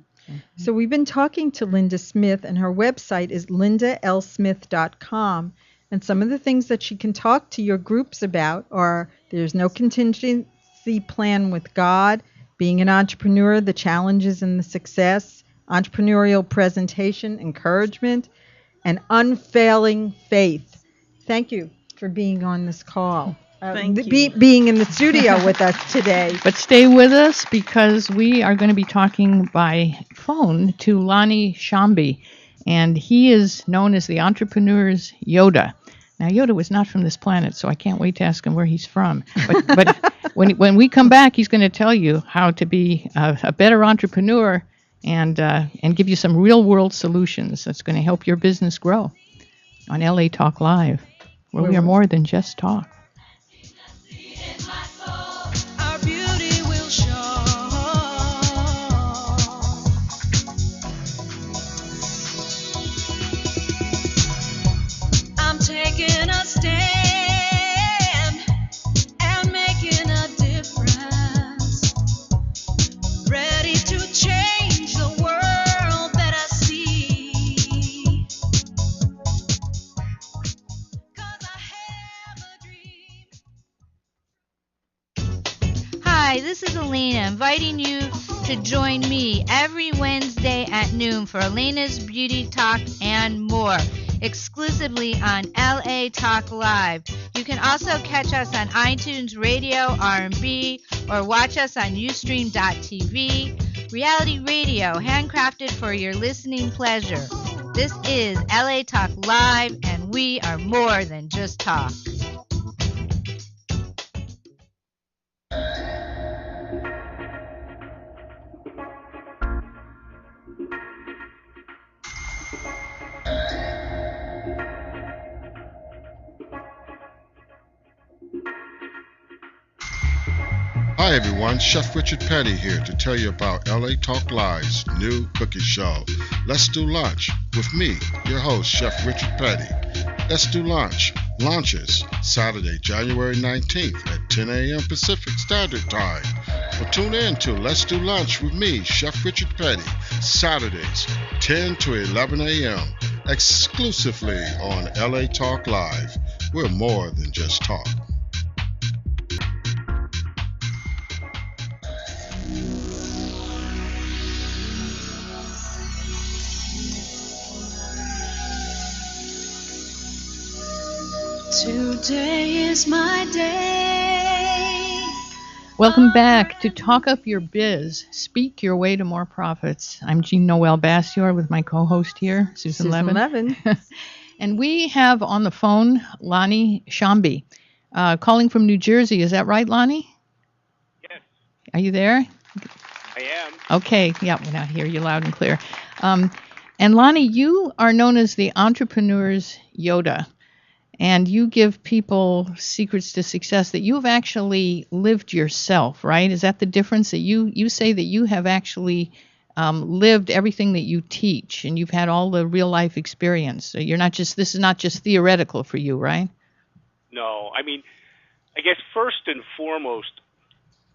Speaker 4: So we've been talking to Linda Smith, and her website is lindalsmith.com. And some of the things that she can talk to your groups about are: there's no contingency plan with God, being an entrepreneur, the challenges and the success, entrepreneurial presentation, encouragement, and unfailing faith. Thank you for being on this call.
Speaker 6: Thank you.
Speaker 4: Being in the studio with us today.
Speaker 3: But stay with us, because we are going to be talking by phone to Lonnie Sciambi, and he is known as the entrepreneur's Yoda. Now, Yoda was not from this planet, so I can't wait to ask him where he's from. But when we come back, he's going to tell you how to be a better entrepreneur and give you some real-world solutions that's going to help your business grow on LA Talk Live, where we are more than just talk.
Speaker 2: Our beauty will show. I'm taking a stand and making a difference. Ready to change the world that I see.
Speaker 7: Hi, this is Elena, inviting you to join me every Wednesday at noon for Elena's Beauty Talk and more, exclusively on LA Talk Live. You can also catch us on iTunes Radio, R&B, or watch us on Ustream.tv. Reality radio, handcrafted for your listening pleasure. This is LA Talk Live, and we are more than just talk.
Speaker 8: Hi everyone, Chef Richard Petty here to tell you about LA Talk Live's new cookie show, Let's Do Lunch, with me, your host, Chef Richard Petty. Let's Do Lunch launches Saturday, January 19th at 10 a.m. Pacific Standard Time. Well, tune in to Let's Do Lunch with me, Chef Richard Petty, Saturdays, 10 to 11 a.m., exclusively on LA Talk Live. We're more than just talk.
Speaker 2: Today is my day.
Speaker 3: Welcome back to Talk Up Your Biz, Speak Your Way to More Profits. I'm Jean-Noel Bassior with my co-host here, Susan Levin. And we have on the phone Lonnie Sciambi, calling from New Jersey. Is that right, Lonnie?
Speaker 9: Yes,
Speaker 3: Are you there?
Speaker 9: I am.
Speaker 3: Okay, yeah, we now hear you loud and clear. And Lonnie, you are known as the entrepreneur's Yoda. And you give people secrets to success that you've actually lived yourself, right? Is that the difference? That you say that you have actually lived everything that you teach, and you've had all the real life experience. So you're not just, this is not just theoretical for you, right?
Speaker 9: No, I mean, I guess first and foremost,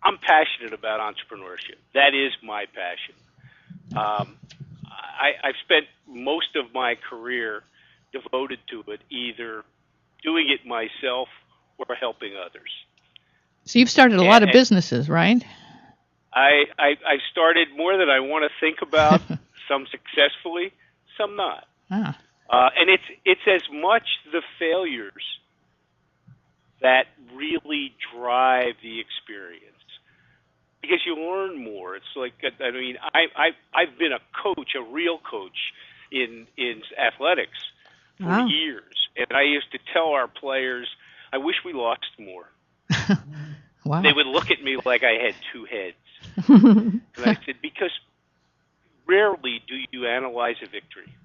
Speaker 9: I'm passionate about entrepreneurship. That is my passion. I've spent most of my career devoted to it, either doing it myself or helping others.
Speaker 3: So you've started a lot of businesses, right?
Speaker 9: I've started more than I want to think about, some successfully, some not.
Speaker 3: Ah.
Speaker 9: And it's as much the failures that really drive the experience, because you learn more. It's like, I mean, I've been a coach, a real coach in athletics for years. And I used to tell our players, I wish we lost more.
Speaker 3: Wow.
Speaker 9: They would look at me like I had two heads. And I said, because rarely do you analyze a victory,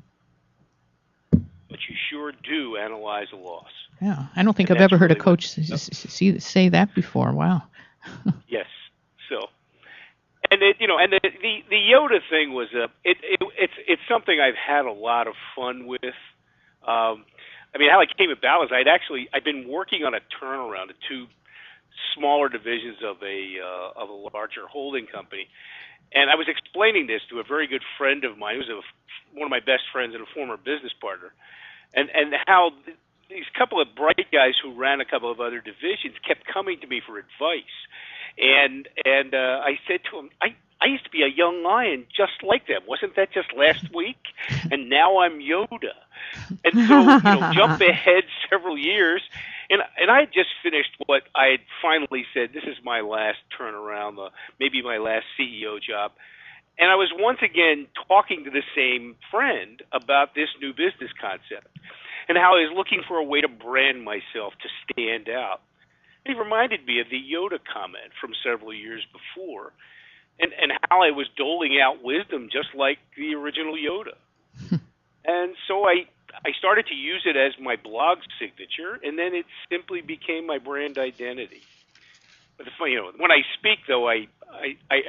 Speaker 9: but you sure do analyze a loss.
Speaker 3: Yeah, I don't think I've ever heard a coach say that before. Wow.
Speaker 9: Yes. So, and it, and the Yoda thing was it's something I've had a lot of fun with. I mean, how it came about is I'd been working on a turnaround of two smaller divisions of a larger holding company, and I was explaining this to a very good friend of mine, who's one of my best friends and a former business partner, and how these couple of bright guys who ran a couple of other divisions kept coming to me for advice, and I said to him, I used to be a young lion just like them. Wasn't that just last week? And now I'm Yoda. And so, jump ahead several years, and I had just finished what I had finally said, this is my last turnaround, maybe my last CEO job. And I was once again talking to the same friend about this new business concept and how I was looking for a way to brand myself to stand out. And he reminded me of the Yoda comment from several years before, and how I was doling out wisdom just like the original Yoda. And so I started to use it as my blog signature, and then it simply became my brand identity. But when I speak, though, I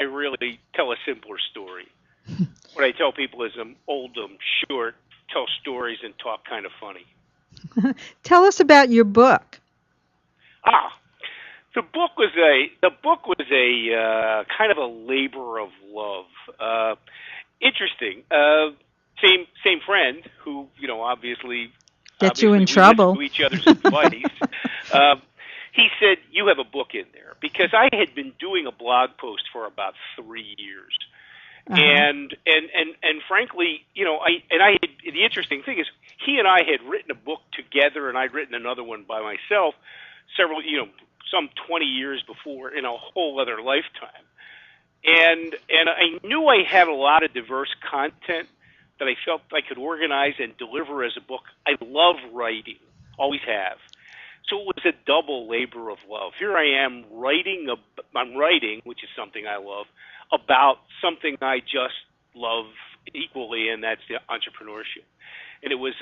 Speaker 9: really tell a simpler story. What I tell people is I'm old, I'm short, tell stories, and talk kind of funny.
Speaker 4: Tell us about your book.
Speaker 9: The book was a kind of a labor of love. Interesting. Same friend who, obviously
Speaker 4: you in
Speaker 9: we
Speaker 4: trouble.
Speaker 9: listen to each other's advice. he said, "You have a book in there," because I had been doing a blog post for about 3 years. And frankly, the interesting thing is he and I had written a book together, and I'd written another one by myself some 20 years before in a whole other lifetime. And I knew I had a lot of diverse content that I felt I could organize and deliver as a book. I love writing, always have. So it was a double labor of love. Here I am I'm writing, which is something I love, about something I just love equally, and that's the entrepreneurship. And it was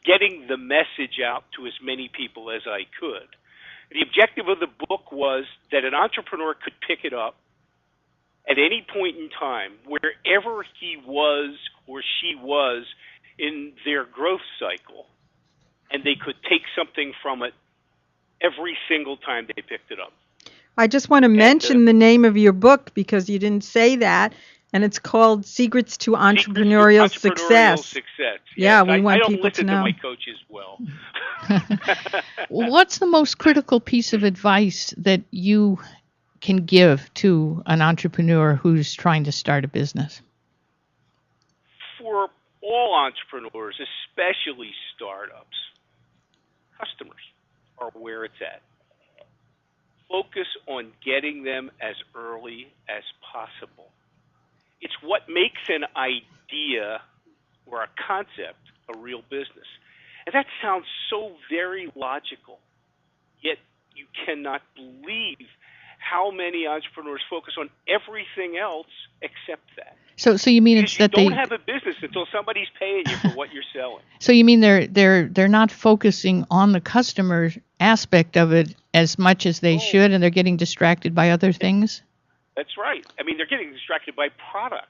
Speaker 9: getting the message out to as many people as I could. The objective of the book was that an entrepreneur could pick it up at any point in time, wherever he was or she was in their growth cycle, and they could take something from it every single time they picked it up.
Speaker 4: I just want to mention the name of your book because you didn't say that, and it's called Secrets to Entrepreneurial Success.
Speaker 9: Yes.
Speaker 4: Yeah, we want
Speaker 9: I don't
Speaker 4: people to
Speaker 9: listen
Speaker 4: know.
Speaker 9: to my coach as well.
Speaker 3: What's the most critical piece of advice that you can give to an entrepreneur who's trying to start a business?
Speaker 9: For all entrepreneurs, especially startups, customers are where it's at. Focus on getting them as early as possible. It's what makes an idea or a concept a real business. And that sounds so very logical, yet you cannot believe how many entrepreneurs focus on everything else except that.
Speaker 3: So you mean
Speaker 9: Because
Speaker 3: it's
Speaker 9: you
Speaker 3: that they
Speaker 9: don't have a business until somebody's paying you for what you're selling.
Speaker 3: So you mean they're not focusing on the customer aspect of it as much as they should, and they're getting distracted by other things?
Speaker 9: That's right. I mean, they're getting distracted by product.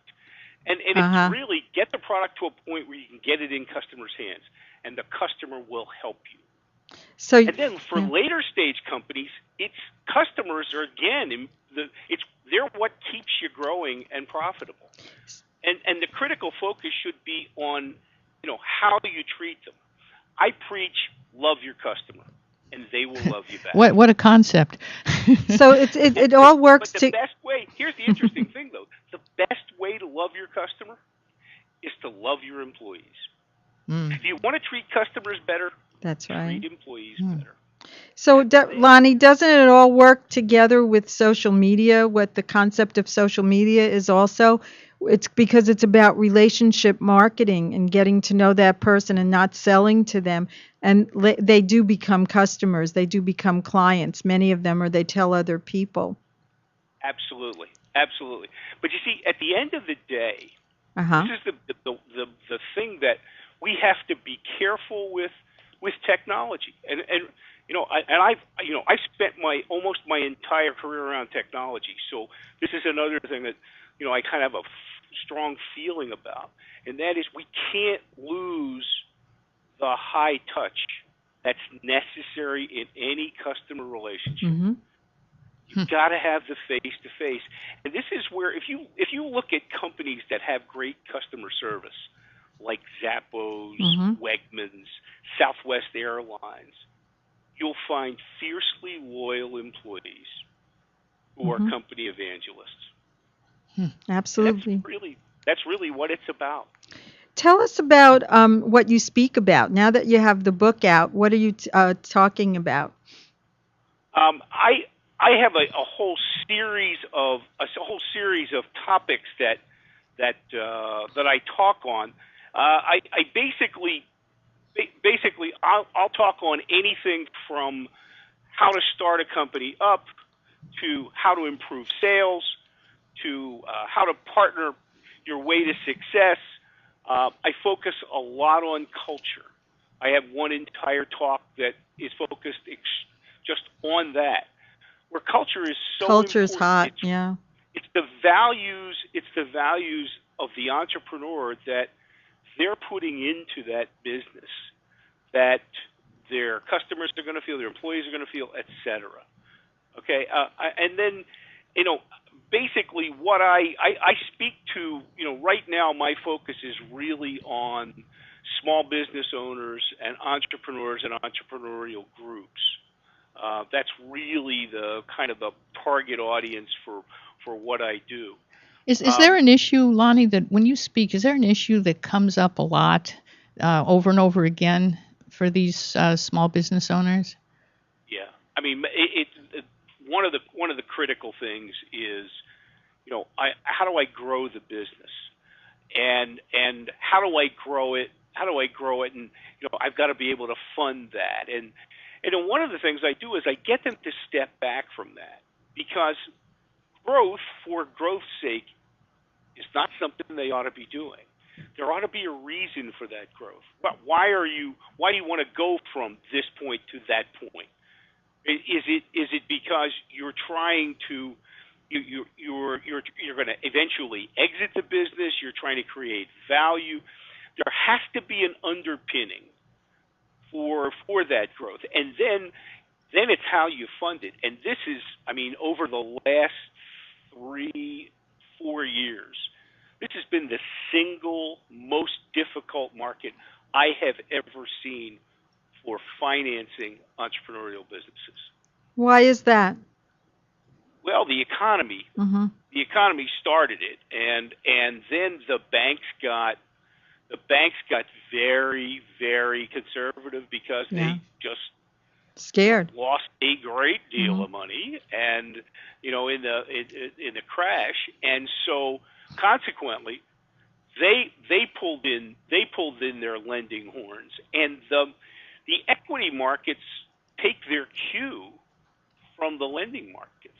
Speaker 9: And it's really get the product to a point where you can get it in customers' hands, and the customer will help you.
Speaker 4: So,
Speaker 9: and then for later stage companies, it's customers are they're what keeps you growing and profitable. And the critical focus should be on how you treat them. I preach love your customer, and they will love you back.
Speaker 3: What a concept!
Speaker 4: So it all works.
Speaker 9: But the best way. Here's the interesting thing, though. The best way to love your customer is to love your employees. If you want to treat customers better,
Speaker 4: that's right.
Speaker 9: Treat employees better.
Speaker 4: So, Lonnie, doesn't it all work together with social media? What the concept of social media is also, it's because it's about relationship marketing and getting to know that person and not selling to them. And they do become customers. They do become clients, many of them, or they tell other people.
Speaker 9: Absolutely. But you see, at the end of the day, this is the thing that we have to be careful with technology. And I've spent almost my entire career around technology. So this is another thing that I kind of have a strong feeling about, and that is we can't lose the high touch that's necessary in any customer relationship. You've got to have the face-to-face. And this is where if you look at companies that have great customer service, like Zappos, Wegmans, Southwest Airlines, you'll find fiercely loyal employees who are company evangelists.
Speaker 4: Absolutely.
Speaker 9: That's really what it's about.
Speaker 4: Tell us about what you speak about. Now that you have the book out, what are you talking about?
Speaker 9: I have a whole series of topics that I talk on. I basically I'll talk on anything from how to start a company up to how to improve sales to how to partner your way to success. I focus a lot on culture. I have one entire talk that is focused just on that, where culture is so
Speaker 4: Culture's
Speaker 9: important.
Speaker 4: hot,
Speaker 9: It's the values of the entrepreneur that they're putting into that business, that their customers are going to feel, their employees are going to feel, etc. Okay, and then basically what I speak to, right now my focus is really on small business owners and entrepreneurs and entrepreneurial groups. That's really the kind of the target audience for what I do.
Speaker 3: Is there an issue, Lonnie, that when you speak, is there an issue that comes up a lot over and over again for these small business owners?
Speaker 9: Yeah, I mean, one of the critical things is, how do I grow the business, and how do I grow it? How do I grow it? And I've got to be able to fund that. And then one of the things I do is I get them to step back from that, because growth for growth's sake is not something they ought to be doing. There ought to be a reason for that growth. But why do you want to go from this point to that point? Is it because you're trying to you're going to eventually exit the business? You're trying to create value. There has to be an underpinning for that growth, and then it's how you fund it. And this is, I mean, over the last 3-4 years, this has been the single most difficult market I have ever seen for financing entrepreneurial businesses.
Speaker 4: Why is that?
Speaker 9: Well, the economy.
Speaker 4: Mm-hmm.
Speaker 9: The economy started it, and then the banks got very, very conservative because they just
Speaker 4: scared,
Speaker 9: lost a great deal of money, and in the crash, and so consequently they pulled in their lending horns, and the equity markets take their cue from the lending markets,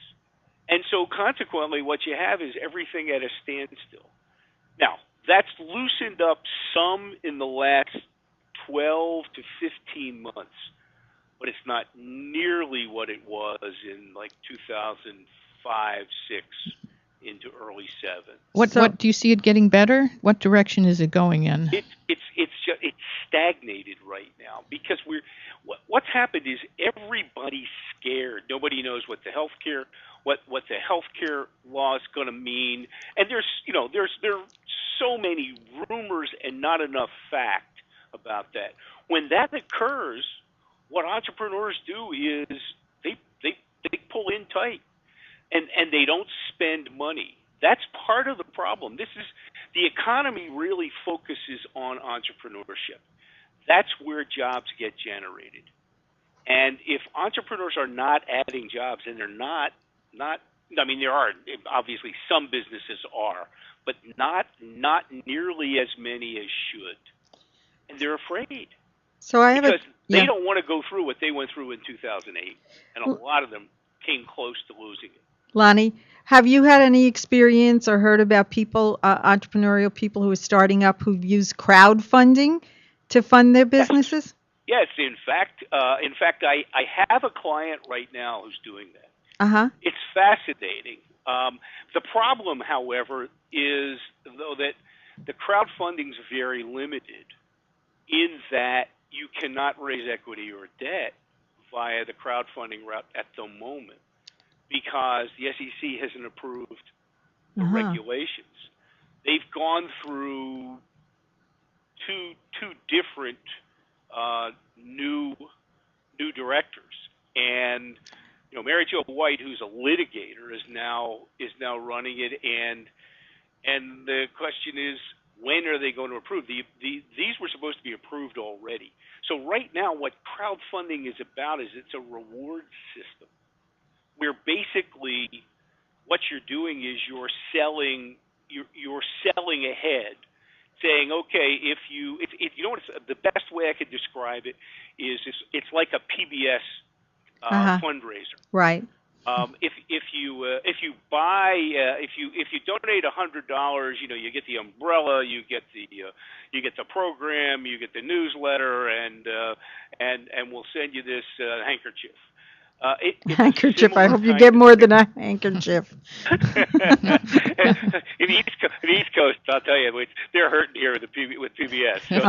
Speaker 9: and so consequently what you have is everything at a standstill. Now, that's loosened up some in the last 12 to 15 months, but it's not nearly what it was in like 2005, 6 into early 7.
Speaker 3: What do you see it getting better? What direction is it going in?
Speaker 9: It's stagnated right now, because what's happened is everybody's scared. Nobody knows what the healthcare law is going to mean, and there are so many rumors and not enough fact about that. When that occurs, what entrepreneurs do is they pull in tight, and they don't spend money. That's part of the problem. The economy really focuses on entrepreneurship. That's where jobs get generated. And if entrepreneurs are not adding jobs, and they're not, I mean, there are obviously some businesses are, but not nearly as many as should, and they're afraid.
Speaker 4: So
Speaker 9: because they don't want to go through what they went through in 2008, and a lot of them came close to losing it.
Speaker 4: Lonnie, have you had any experience or heard about people, entrepreneurial people who are starting up who've used crowdfunding to fund their businesses?
Speaker 9: Yes, in fact, I have a client right now who's doing that.
Speaker 4: Uh-huh.
Speaker 9: It's fascinating. The problem, however, is though that the crowdfunding is very limited in that you cannot raise equity or debt via the crowdfunding route at the moment, because the SEC hasn't approved the regulations. They've gone through two different new directors, and Mary Jo White, who's a litigator, is now running it, and the question is, when are they going to approve? These were supposed to be approved already. So right now, what crowdfunding is about is it's a reward system, where basically what you're doing is you're selling ahead, saying, okay, if you know what, the best way I could describe it is it's like a PBS fundraiser.
Speaker 4: Right.
Speaker 9: If you donate $100, you get the umbrella, you get the program, you get the newsletter, and we'll send you this handkerchief.
Speaker 4: Handkerchief. I hope you get more than a handkerchief.
Speaker 9: In the East Coast, I'll tell you, they're hurting here with PBS. So.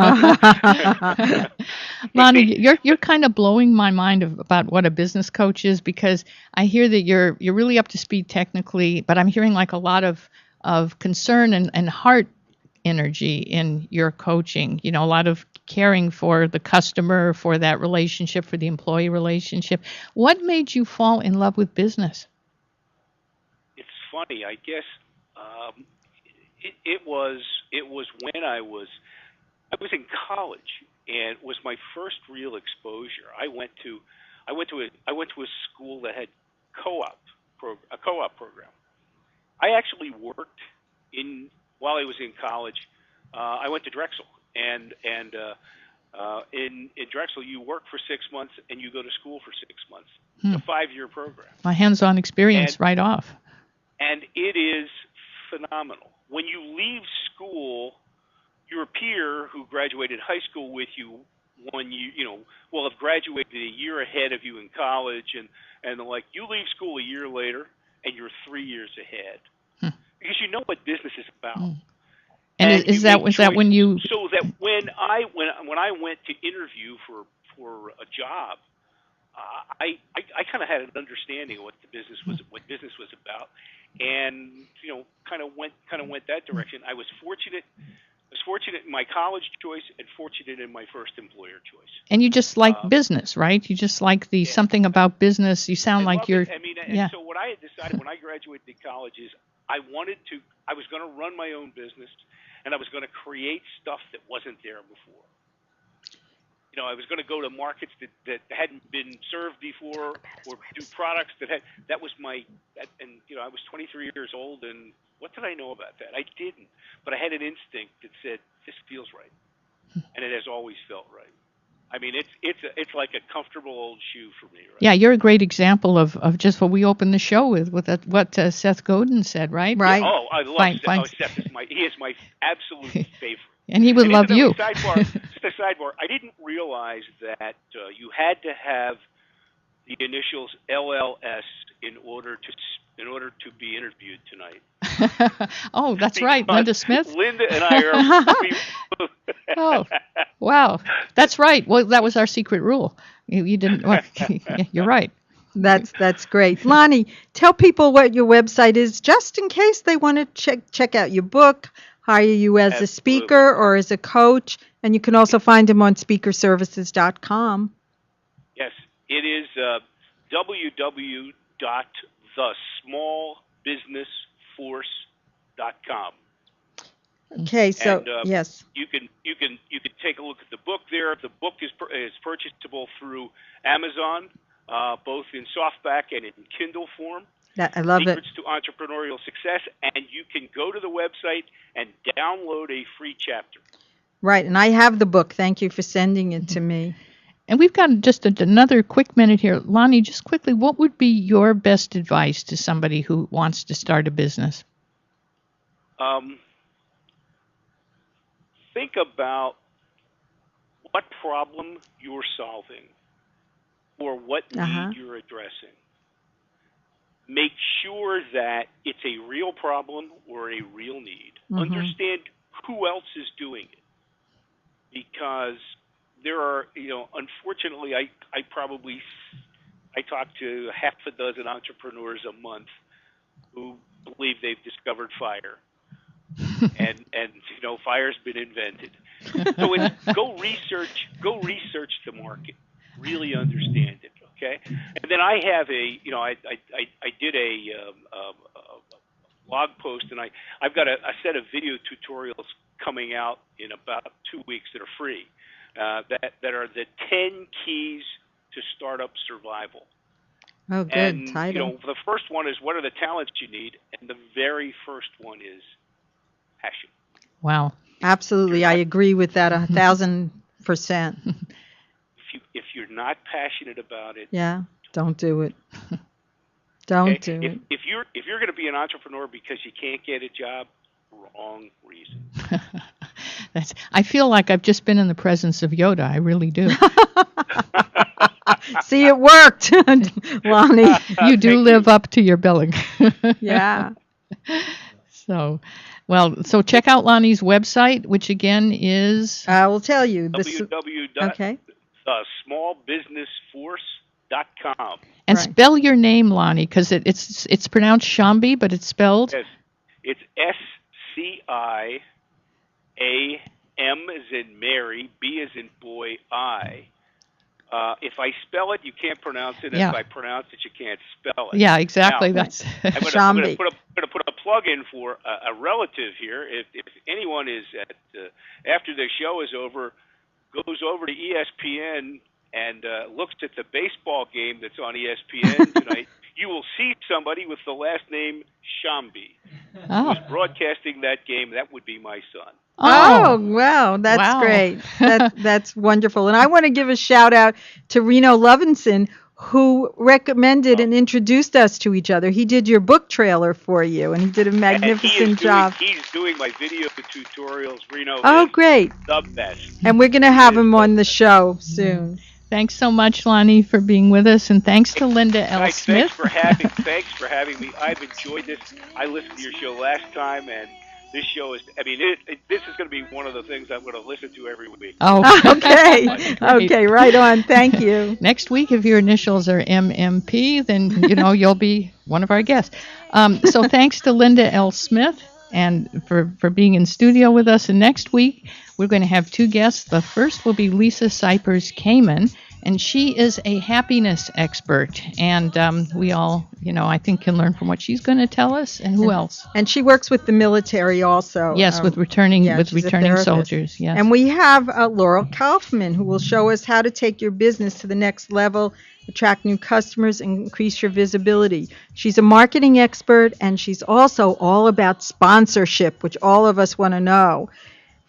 Speaker 3: Lonnie, you're kind of blowing my mind about what a business coach is, because I hear that you're really up to speed technically, but I'm hearing like a lot of concern and heart energy in your coaching. You know, a lot of caring for the customer, for that relationship, for the employee relationship. What made you fall in love with business?
Speaker 9: It's funny, I guess. It was when I was in college, and it was my first real exposure. I went to a school that had a co-op program. I actually worked while I was in college. I went to Drexel, and in Drexel you work for 6 months and you go to school for 6 months. It's a 5-year program.
Speaker 3: My hands-on experience right off.
Speaker 9: And it is phenomenal. When you leave school, your peer who graduated high school with you will have graduated a year ahead of you in college, and like you leave school a year later and you're 3 years ahead because you know what business is about.
Speaker 3: And is that when you
Speaker 9: so that when I went to interview for a job, I kind of had an understanding of what business was about, and kind of went that direction. I was fortunate in my college choice and fortunate in my first employer choice.
Speaker 3: And you just like business, right? You just like something about business. You sound like you're.
Speaker 9: So what I had decided when I graduated college is I was going to run my own business, and I was going to create stuff that wasn't there before. I was going to go to markets that hadn't been served before, or do products that was my. And I was 23 years old, and what did I know about that? I didn't, but I had an instinct that said this feels right, and it has always felt right. I mean, it's like a comfortable old shoe for me, right?
Speaker 3: Yeah, you're a great example of just what we opened the show with what Seth Godin said, right?
Speaker 4: Right.
Speaker 9: Yeah, I love Seth. Oh, Seth is my absolute favorite.
Speaker 3: And he would love you.
Speaker 9: Just a sidebar. I didn't realize that you had to have the initials LLS in order to be interviewed tonight.
Speaker 3: Oh, that's right, Linda Smith.
Speaker 9: Linda and I are.
Speaker 3: Oh, wow, that's right. Well, that was our secret rule. You didn't. Well, you're right.
Speaker 4: That's great. Lonnie, tell people what your website is, just in case they want to check out your book, hire you as a speaker or as a coach, and you can also find him on speakerservices.com.
Speaker 9: Yes, it is www.thesmallbusinessforce.com.
Speaker 4: Okay, so yes,
Speaker 9: you can take a look at the book there. The book is purchasable through Amazon, both in softback and in Kindle form.
Speaker 4: I love
Speaker 9: Secrets to Entrepreneurial Success, and you can go to the website and download a free chapter.
Speaker 4: Right, and I have the book. Thank you for sending it to me.
Speaker 3: And we've got just another quick minute here. Lonnie, just quickly, what would be your best advice to somebody who wants to start a business?
Speaker 9: Think about what problem you're solving or what need you're addressing. Make sure that it's a real problem or a real need. Understand who else is doing it. Because there are, unfortunately, I talk to half a dozen entrepreneurs a month who believe they've discovered fire. and fire's been invented. So go research the market. Really understand it. Okay, and then I have I did a blog post, and I've got a set of video tutorials coming out in about 2 weeks that are free, that are the 10 keys to startup survival.
Speaker 4: Oh, good
Speaker 9: and,
Speaker 4: title.
Speaker 9: The first one is what are the talents you need, and the very first one is passion.
Speaker 3: Wow.
Speaker 4: Absolutely, I agree with that 1,000%.
Speaker 9: If you're not passionate about it,
Speaker 4: don't do it. Don't do it.
Speaker 9: If you're going to be an entrepreneur because you can't get a job, wrong reason.
Speaker 3: I feel like I've just been in the presence of Yoda. I really do.
Speaker 4: See, it worked, Lonnie.
Speaker 3: You do live up to your billing.
Speaker 4: Yeah.
Speaker 3: So check out Lonnie's website, which again is...
Speaker 4: I will tell you.
Speaker 9: www.thesmallbusinessforce.com.
Speaker 3: And spell your name, Lonnie, because it's pronounced Sciambi, but it's spelled...
Speaker 9: Yes. It's A M as in Mary, B as in boy, I. If I spell it, you can't pronounce it.
Speaker 3: Yeah.
Speaker 9: If I pronounce it, you can't spell it.
Speaker 3: Yeah, exactly.
Speaker 9: Now,
Speaker 3: That's
Speaker 9: I'm going
Speaker 4: Sciambi.
Speaker 9: to put a plug in for a relative here. If anyone is after the show is over, goes over to ESPN and looks at the baseball game that's on ESPN tonight, you will see somebody with the last name Sciambi who's broadcasting that game. That would be my son.
Speaker 4: Oh, wow, that's
Speaker 3: Wow.
Speaker 4: great. That's wonderful. And I want to give a shout out to Reno Levinson, who recommended and introduced us to each other. He did your book trailer for you, and he did a magnificent job.
Speaker 9: He's doing my video tutorials. Reno
Speaker 4: Oh,
Speaker 9: is
Speaker 4: great.
Speaker 9: the best.
Speaker 4: And we're going to have him on the show soon.
Speaker 3: Thanks so much, Lonnie, for being with us, and thanks to Linda L.
Speaker 9: Thanks
Speaker 3: Smith.
Speaker 9: thanks for having me. I've enjoyed this. I listened to your show last time, and this show is, this is going to be one of the things I'm going to listen to every week.
Speaker 3: Oh,
Speaker 4: Okay. Okay, right on. Thank you.
Speaker 3: Next week, if your initials are MMP, then you'll be one of our guests. So thanks to Linda L. Smith and for being in studio with us. And next week, we're going to have two guests. The first will be Lisa Cypers-Kamen, and she is a happiness expert. And we all, I think can learn from what she's going to tell us. And who else?
Speaker 4: And she works with the military also.
Speaker 3: Yes, with returning
Speaker 4: she's a therapist.
Speaker 3: soldiers. Yes.
Speaker 4: And we have Laurel Kaufman, who will show us how to take your business to the next level, attract new customers, and increase your visibility. She's a marketing expert, and she's also all about sponsorship, which all of us want to know.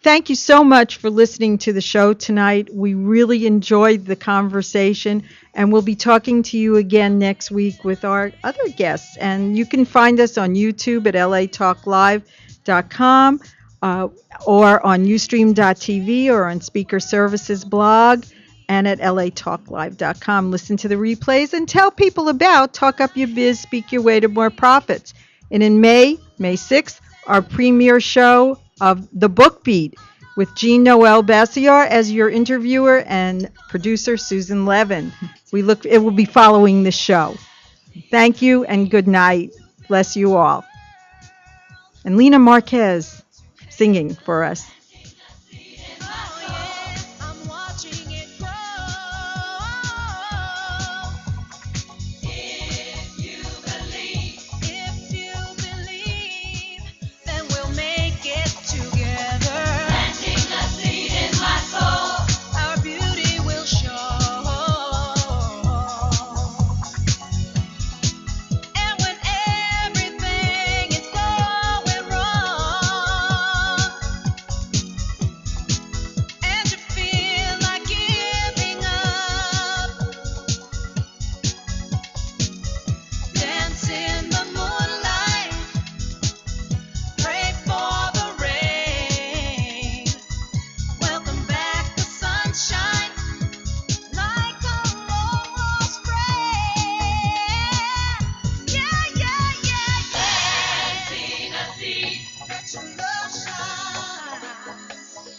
Speaker 4: Thank you so much for listening to the show tonight. We really enjoyed the conversation, and we'll be talking to you again next week with our other guests. And you can find us on YouTube at latalklive.com or on ustream.tv or on Speaker Services blog and at latalklive.com. Listen to the replays and tell people about Talk Up Your Biz, Speak Your Way to More Profits. And in May 6th, our premiere show of The Book Beat with Jean-Noel Bassior as your interviewer and producer Susan Levin. It will be following this show. Thank you and good night. Bless you all. And Lena Marquez singing for us.